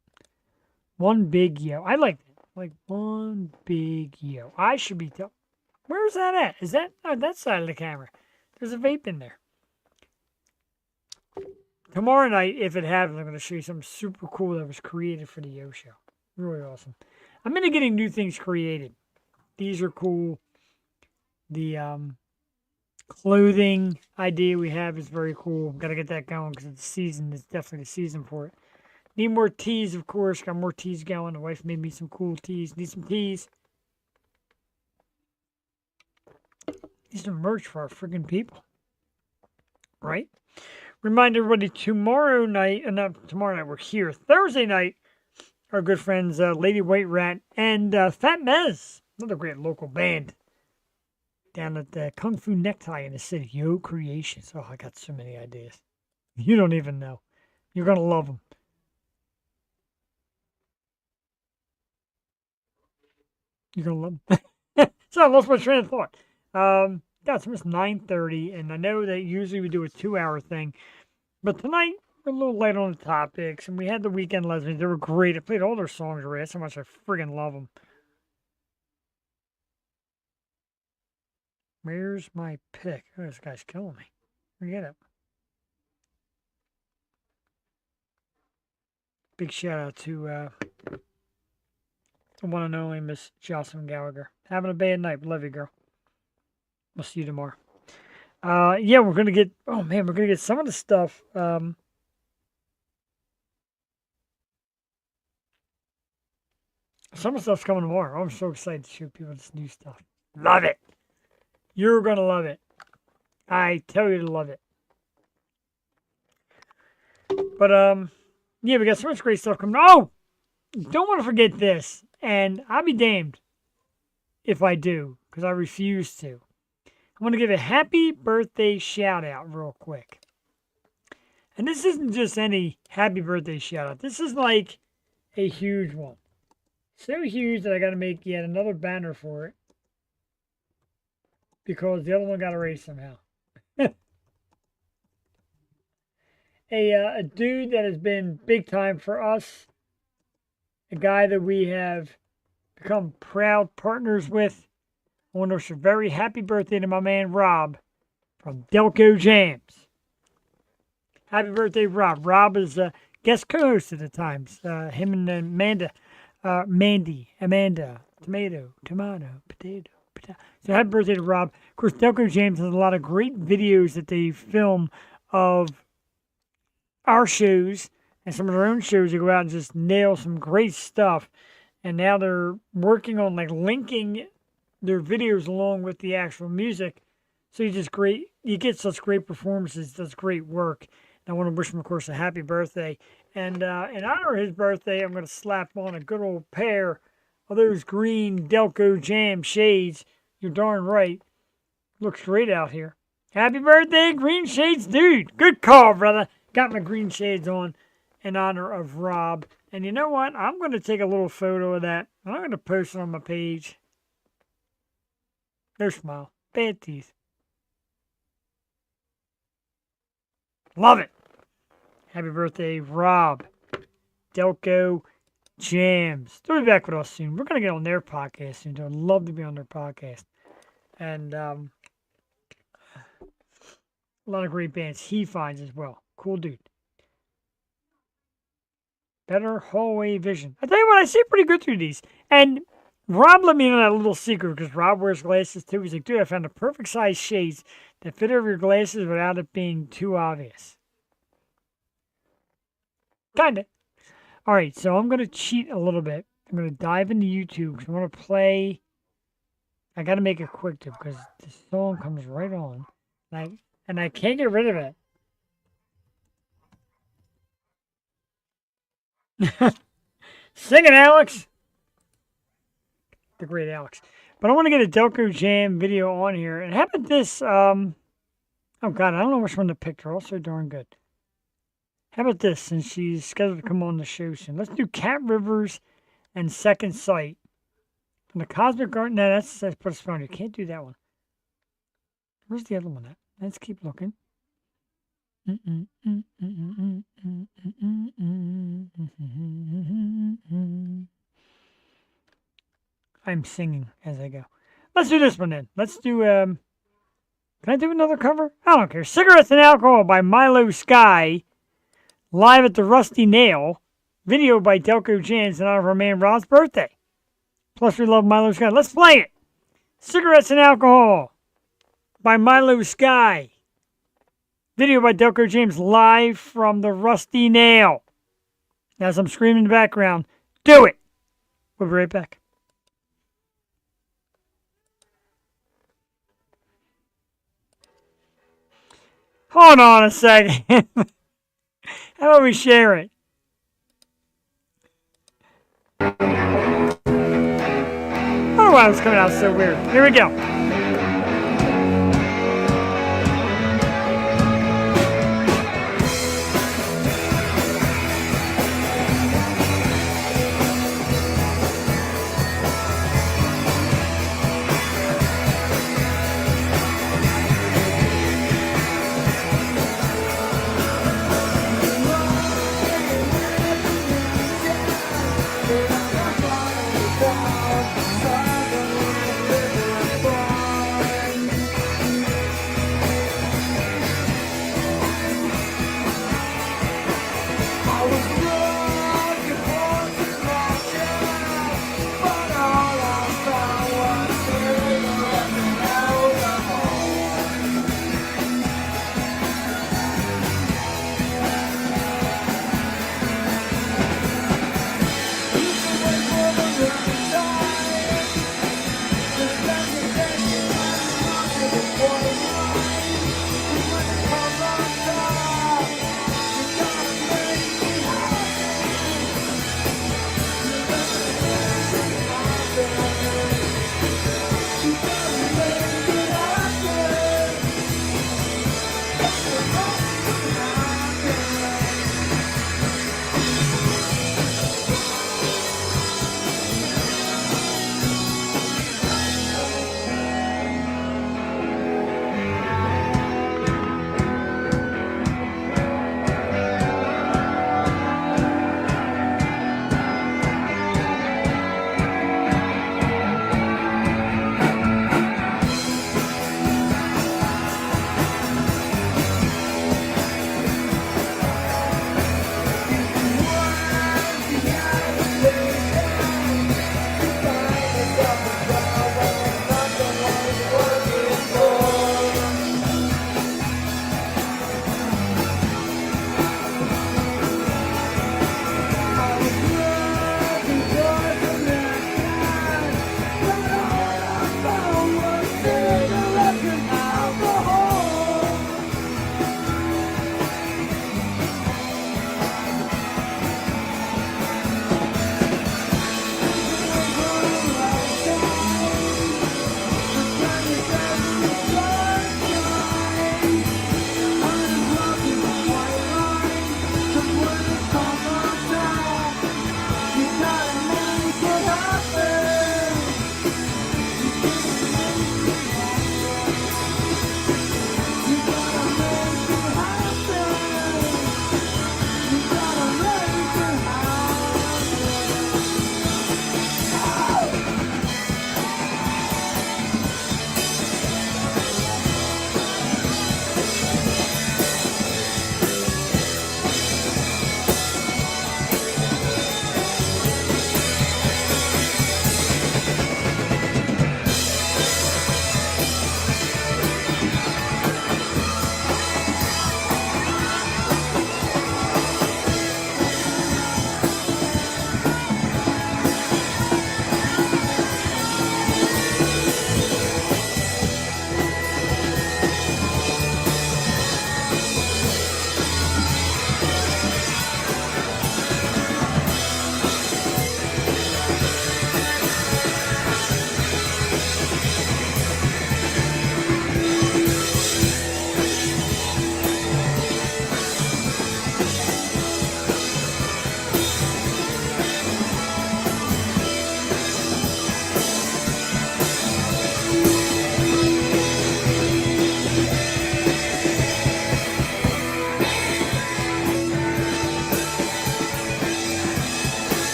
One big yo. I like that. Like one big yo. I should be told. Where's that at? Is that on that side of the camera? There's a vape in there. Tomorrow night, if it happens, I'm going to show you something super cool that was created for the Yo Show. Really awesome. I'm into getting new things created. These are cool. The clothing idea we have is very cool. Got to get that going because it's the season. It's definitely the season for it. Need more teas, of course. Got more teas going. The wife made me some cool teas. Need some teas. Need some merch for our friggin' people. Right? Remind everybody tomorrow night, not tomorrow night, we're here. Thursday night, our good friends Lady White Rat and Fat Mez, another great local band, down at the Kung Fu Necktie in the city. Yo Creations. Oh, I got so many ideas. You don't even know. You're going to love them. You're going to love them. So I lost my train of thought. It's almost 9:30, and I know that usually we do a 2-hour thing, but tonight we're a little late on the topics, and we had the Weekend Lesbians. They were great. I played all their songs already. That's how much I friggin' love them. Where's my pick? Oh, this guy's killing me. Forget it. Big shout out to the one and only Miss Jocelyn Gallagher. Having a bad night. Love you, girl. We'll see you tomorrow. Yeah, we're going to get... Oh, man, we're going to get some of the stuff. Some of the stuff's coming tomorrow. I'm so excited to show people this new stuff. Love it. You're going to love it. I tell you to love it. But, yeah, we got so much great stuff coming. Oh! Don't want to forget this. And I'll be damned if I do, because I refuse to. I want to give a happy birthday shout out real quick. And this isn't just any happy birthday shout out. This is like a huge one. So huge that I got to make yet another banner for it. Because the other one got erased somehow. A dude that has been big time for us. A guy that we have become proud partners with. I want to wish a very happy birthday to my man Rob from Delco Jams. Happy birthday, Rob. Rob is a guest co-host at the times. Him and Amanda, Amanda, tomato, potato. So happy birthday to Rob. Of course, Delco James has a lot of great videos that they film of our shows and some of their own shows. They go out and just nail some great stuff. And now they're working on like linking their videos along with the actual music. So you get such great performances, does great work. And I want to wish him, of course, a happy birthday. And in honor of his birthday, I'm going to slap on a good old pair of those green Delco Jam shades. You're darn right. Looks great out here. Happy birthday, green shades, dude. Good call, brother. Got my green shades on in honor of Rob. And you know what? I'm going to take a little photo of that. And I'm going to post it on my page. No smile. Bad teeth. Love it. Happy birthday, Rob. Delco Jams. They'll be back with us soon. We're going to get on their podcast soon. I'd love to be on their podcast. And a lot of great bands he finds as well. Cool dude. Better Hallway Vision. I tell you what, I see pretty good through these. And Rob let me in on a little secret because Rob wears glasses too. He's like, dude, I found the perfect size shades that fit over your glasses without it being too obvious. Kinda. All right, so I'm going to cheat a little bit. I'm going to dive into YouTube because I want to play. I got to make it quick too because the song comes right on. And I can't get rid of it. Sing it, Alex. The great Alex. But I want to get a Delco Jam video on here. And how about this? Oh, God, I don't know which one to pick. They're all so darn good. How about this, since she's scheduled to come on the show soon? Let's do Cat Rivers and Second Sight. From the Cosmic Garden. No, that's put a spell on. You can't do that one. Where's the other one at? Let's keep looking. I'm singing as I go. Let's do this one then. Let's do, can I do another cover? I don't care. Cigarettes and Alcohol by Milo Sky. Live at the Rusty Nail. Video by Delco Jans in honor of our man Rob's birthday. Plus we love Milo Sky. Let's play it. Cigarettes and Alcohol by Milo Sky. Video by Delco James live from the Rusty Nail. As I'm screaming in the background, do it. We'll be right back. Hold on a second. How about we share it? I don't know why it was coming out so weird. Here we go.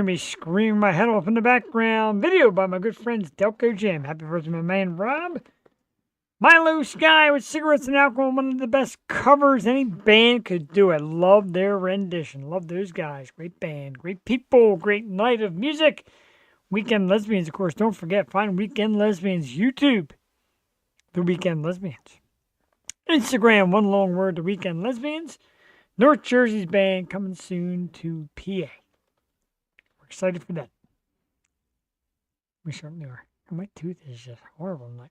hear me screaming my head off in the background. Video by my good friends Delco Jim. Happy birthday, my man Rob. Milo Sky with Cigarettes and Alcohol, one of the best covers any band could do. I love their rendition. Love those guys. Great band, great people, great night of music. Weekend Lesbians, of course. Don't forget, find Weekend Lesbians YouTube. The Weekend Lesbians. Instagram, one long word, The Weekend Lesbians. North Jersey's band coming soon to PA. We're excited for that. We certainly are. My tooth is just horrible tonight.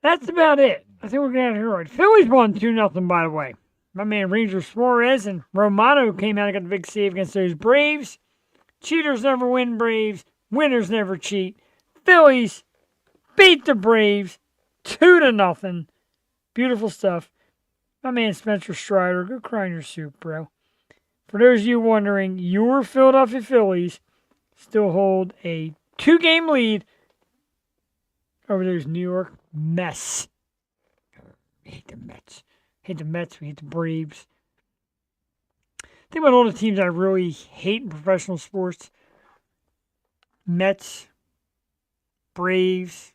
That's about it. I think we're going to hear right. Phillies won 2-0, by the way. My man Ranger Suarez and Romano came out and got the big save against those Braves. Cheaters never win, Braves. Winners never cheat. Phillies beat the Braves 2-0. Beautiful stuff. My man Spencer Strider, go cry in your soup, bro. For those of you wondering, your Philadelphia Phillies still hold a 2-game lead over those New York Mets. I hate the Mets. Hate the Mets. We hate the Braves. Think about all the teams I really hate in professional sports. Mets, Braves,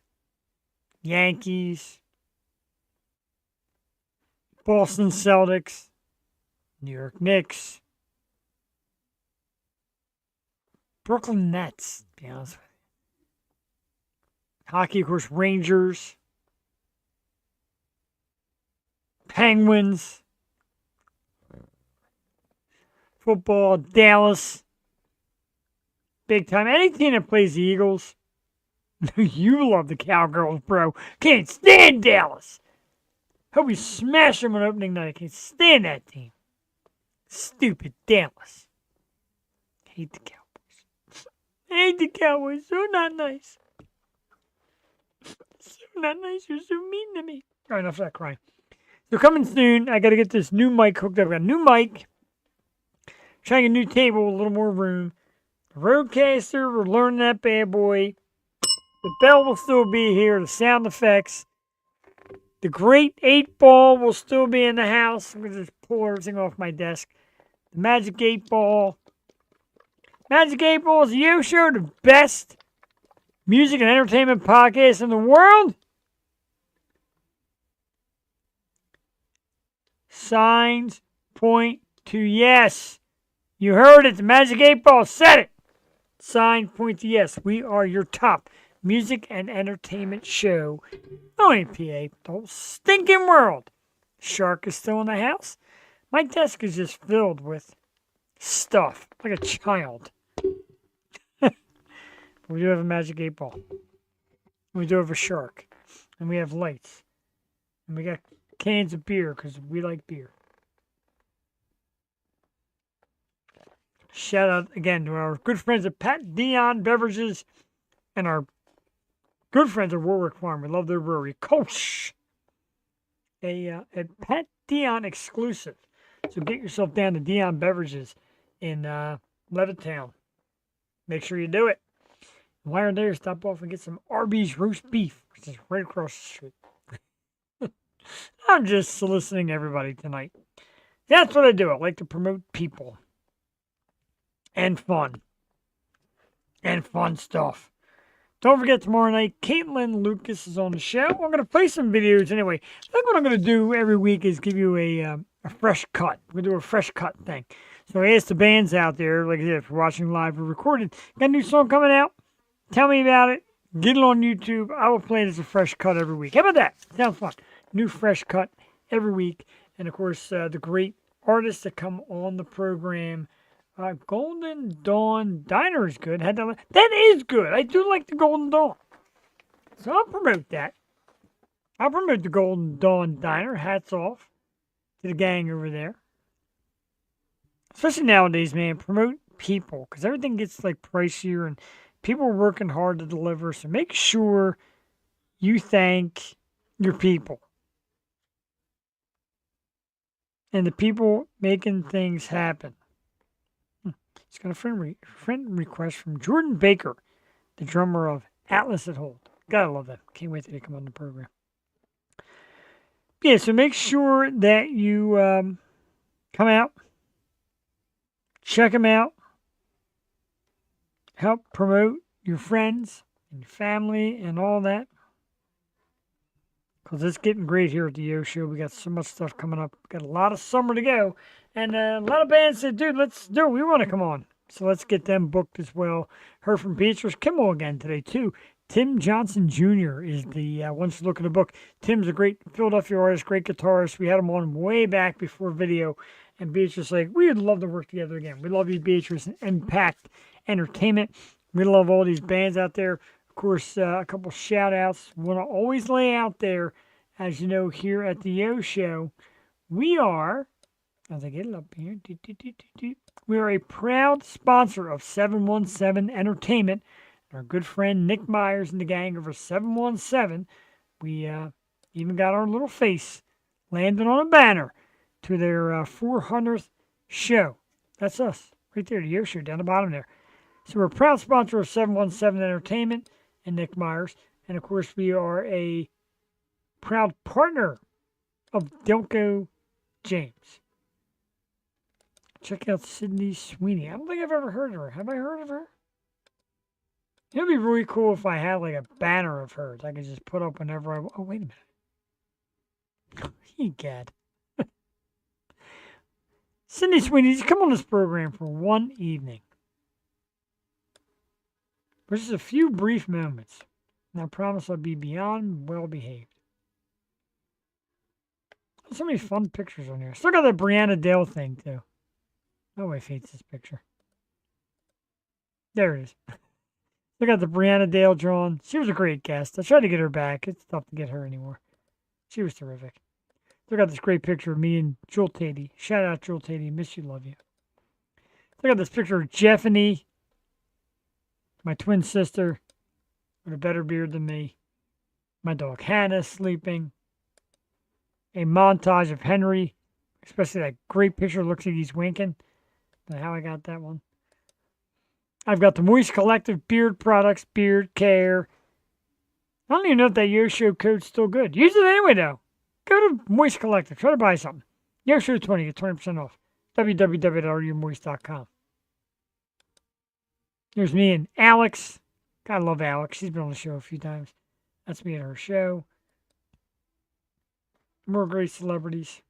Yankees, Boston Celtics, New York Knicks, Brooklyn Nets, to be honest with you. Hockey, of course, Rangers, Penguins, football, Dallas, big time. Any team that plays the Eagles, you love the Cowgirls, bro. Can't stand Dallas. Hope we smash them on opening night. I can't stand that team. Stupid Dallas. Hate the Cowboys. Hate the Cowboys. So not nice. So not nice. You're so mean to me. All right, enough of that crying. So coming soon, I got to get this new mic hooked up. I got a new mic. Trying a new table, a little more room. The Rodecaster, we're learning that bad boy. The bell will still be here. The sound effects. The great 8-ball will still be in the house. I'm going to just pull everything off my desk. The Magic 8-ball. Magic 8-ball is the Yo Show, the best music and entertainment podcast in the world. Signs point to yes. You heard it. The Magic 8-ball said it. Signs point to yes. We are your top music and entertainment show. Not only PA, the whole stinking world. Shark is still in the house. My desk is just filled with stuff, like a child. We do have a Magic 8-ball. We do have a shark. And we have lights. And we got cans of beer, because we like beer. Shout out again to our good friends at Pat Dion Beverages and our good friends at Warwick Farm. We love their brewery. Kolsch. A Pat Dion exclusive. So get yourself down to Dion Beverages in Levittown. Make sure you do it. While you're there, stop off and get some Arby's roast beef, which is right across the street. I'm just soliciting everybody tonight. That's what I do. I like to promote people. And fun. And fun stuff. Don't forget tomorrow night, Caitlin Lucas is on the show. I'm going to play some videos anyway. I think what I'm going to do every week is give you a fresh cut. We're going to do a fresh cut thing. So I asked the bands out there, like I said, if you're watching live or recorded, got a new song coming out? Tell me about it. Get it on YouTube. I will play it as a fresh cut every week. How about that? Sounds fun. New fresh cut every week. And, of course, the great artists that come on the program. Golden Dawn Diner is good. That is good. I do like the Golden Dawn. So I'll promote that. I'll promote the Golden Dawn Diner. Hats off to the gang over there. Especially nowadays, man. Promote people. Because everything gets like pricier and people are working hard to deliver. So make sure you thank your people. And the people making things happen. It's got a friend request from Jordan Baker, the drummer of Atlas at Hold. Gotta love that. Can't wait till they come on the program. Yeah, so make sure that you come out, check them out, help promote your friends and your family and all that. Because it's getting great here at the Yo Show. We got so much stuff coming up. Got a lot of summer to go. And a lot of bands said, dude, let's do it. We want to come on. So let's get them booked as well. Heard from Beatrice Kimmel again today, too. Tim Johnson Jr. is the one to look at the book. Tim's a great Philadelphia artist, great guitarist. We had him on way back before video. And Beatrice like, we would love to work together again. We love you, Beatrice, and Impact Entertainment. We love all these bands out there. Of course, a couple shout outs. Want to always lay out there, as you know, here at the Yo Show, we are, as I get it up here, we are a proud sponsor of 717 Entertainment. Our good friend Nick Myers and the gang over 717. We even got our little face landed on a banner to their 400th show. That's us, right there, the Yo Show, down the bottom there. So we're a proud sponsor of 717 Entertainment and Nick Myers. And, of course, we are a proud partner of Delco James. Check out Sydney Sweeney. I don't think I've ever heard of her. Have I heard of her? It would be really cool if I had like a banner of hers I could just put up whenever I... Oh, wait a minute. Egad. Sydney Sweeney, just come on this program for one evening. For just a few brief moments. And I promise I'll be beyond well behaved. There's so many fun pictures on here. Still got that Brianna Dale thing, too. My wife hates this picture. There it is. Still got the Brianna Dale drawn. She was a great guest. I tried to get her back. It's tough to get her anymore. She was terrific. Still got this great picture of me and Jewel Tatey. Shout out, Jewel Tatey. Miss you, love you. Still got this picture of Jeffany, my twin sister, with a better beard than me. My dog Hannah sleeping. A montage of Henry, especially that great picture. Looks like he's winking. Don't know how I got that one. I've got the Moist Collective beard products, beard care. I don't even know if that Yo Show code's still good. Use it anyway, though. Go to Moist Collective. Try to buy something. Yo Show 20. Get 20% off. www.rumoist.com. Here's me and Alex. God, I love Alex. She's been on the show a few times. That's me at her show. More great celebrities.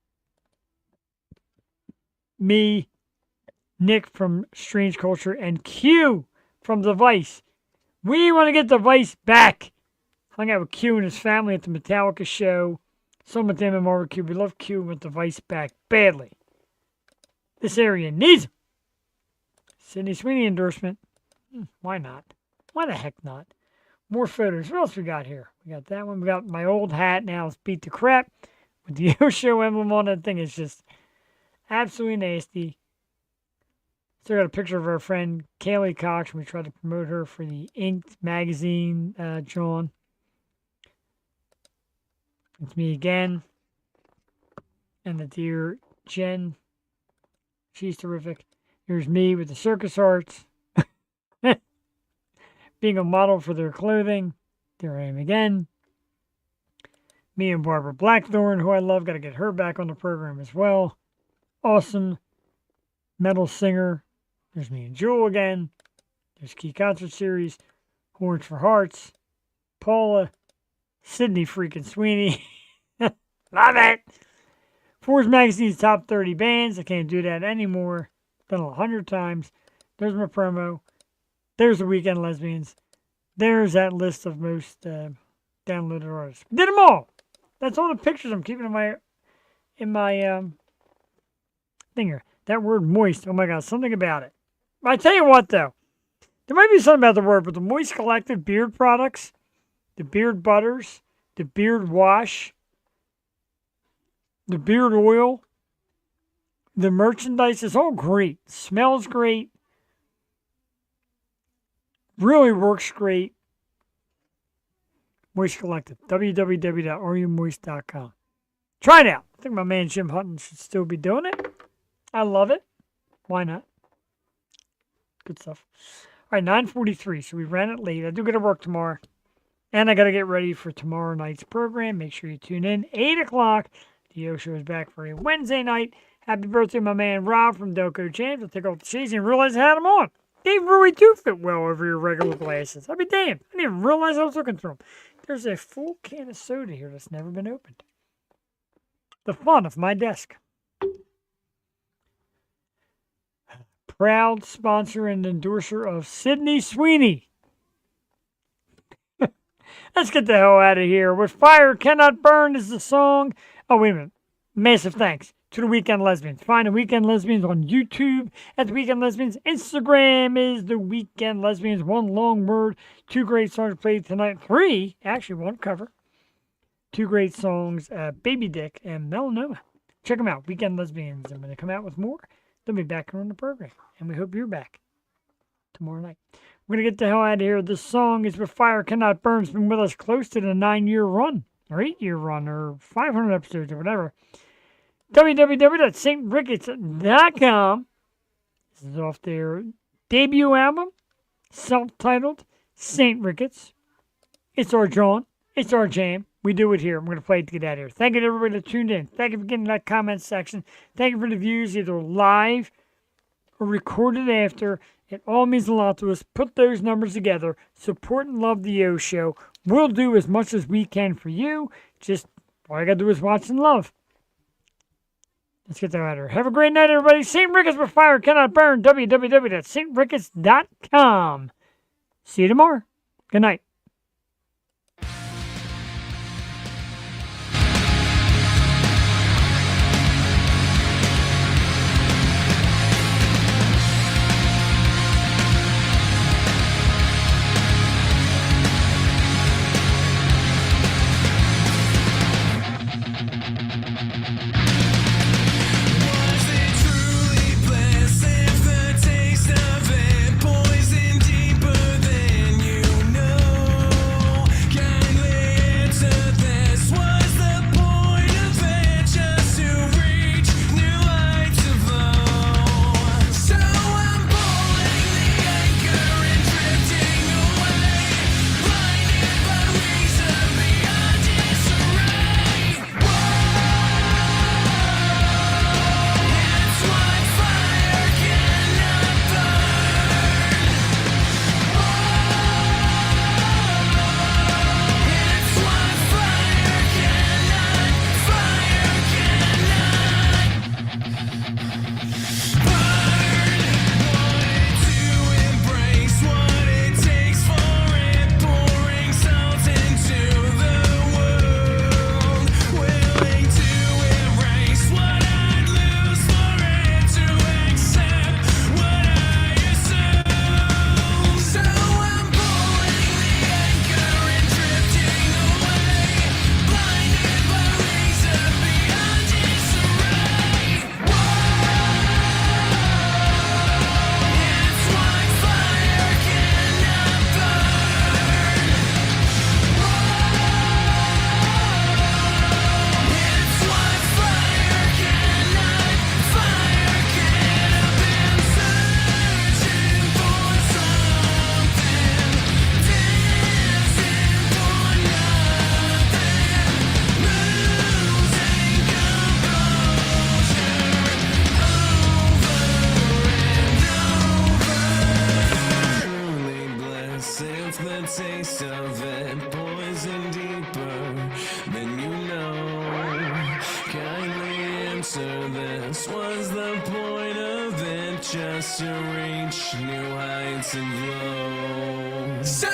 Me, Nick from Strange Culture, and Q from The Vice. We want to get The Vice back. Hung out with Q and his family at the Metallica show. Some with them and Marvel Q. We love Q with The Vice back badly. This area needs him. Sydney Sweeney endorsement. Why not? Why the heck not? More photos. What else we got here? We got that one. We got my old hat now. It's beat the crap with the Yo Show emblem on that thing. It's just absolutely nasty. Still got a picture of our friend Kaylee Cox. We tried to promote her for the Inked magazine, John. It's me again. And the dear Jen. She's terrific. Here's me with the circus arts. Being a model for their clothing. There I am again. Me and Barbara Blackthorne, who I love. Got to get her back on the program as well. Awesome metal singer. There's me and Jewel again. There's Key Concert Series. Horns for Hearts. Paula. Sydney freaking Sweeney. Love it. Forbes Magazine's top 30 bands. I can't do that anymore. Done it 100 times. There's my promo. There's the Weekend Lesbians. There's that list of most downloaded artists. Did them all. That's all the pictures I'm keeping in my thing here. That word moist. Oh my God, something about it. I tell you what though, there might be something about the word, but the Moist Collective beard products, the beard butters, the beard wash, the beard oil, the merchandise is all great. Smells great. Really works great. Moist Collective. www.rumoist.com. Try it out. I think my man Jim Hutton should still be doing it. I love it. Why not? Good stuff. All right, 9:43. So we ran it late. I do got to work tomorrow. And I got to get ready for tomorrow night's program. Make sure you tune in. 8 o'clock. The Yo Show is back for a Wednesday night. Happy birthday, my man Rob from Delco James. I'll take off the shades and realize I had him on. They really do fit well over your regular glasses. I'll be damned. I didn't even realize I was looking through them. There's a full can of soda here that's never been opened. The fun of my desk. Proud sponsor and endorser of Sydney Sweeney. Let's get the hell out of here. What Fire Cannot Burn is the song. Oh, wait a minute. Massive thanks to the Weekend Lesbians. Find the Weekend Lesbians on YouTube at the Weekend Lesbians. Instagram is the Weekend Lesbians. One long word. 2 great songs played tonight. 3, actually, 1 cover. 2 great songs, Baby Dick and Melanoma. Check them out, Weekend Lesbians. And when they come out with more, they'll be back here on the program. And we hope you're back tomorrow night. We're going to get the hell out of here. This song is What Fire Cannot Burn. It's been with us close to the 9-year run, or 8-year run, or 500 episodes, or whatever. www.srickets.com. This is off their debut album, self-titled St. Ricketts. It's our John. It's our jam. We do it here. I'm going to play it to get out of here. Thank you to everybody that tuned in. Thank you for getting that comment section. Thank you for the views, either live or recorded after. It all means a lot to us. Put those numbers together. Support and love the O Show. We'll do as much as we can for you. Just all you got to do is watch and love. Let's get that out of here. Have a great night, everybody. St. Ricketts Where Fire Cannot Burn. www.srickets.com. See you tomorrow. Good night. Was it truly bliss if the taste of it poisoned deeper than you know? Kindly answer this. Was the point of it just to reach new heights of low? So I'm pulling the anchor and drifting away, blinded by reason beyond disarray. It's what fire cannot burn. It's what fire cannot burn. Wanted to embrace what it takes for it, pouring salt into the wound. Willing to erase what I'd lose for it, to accept what I assume. So I'm pulling the anchor and drifting away, blinded by reason beyond disarray. It's what fire cannot burn. It's what fire cannot. Fire cannot. Been searching for something, dancing for nothing, losing composure over and over. Truly bliss if the taste of it poison deeper than you know. Kindly answer this. Was the point of it just to reach new heights of low? So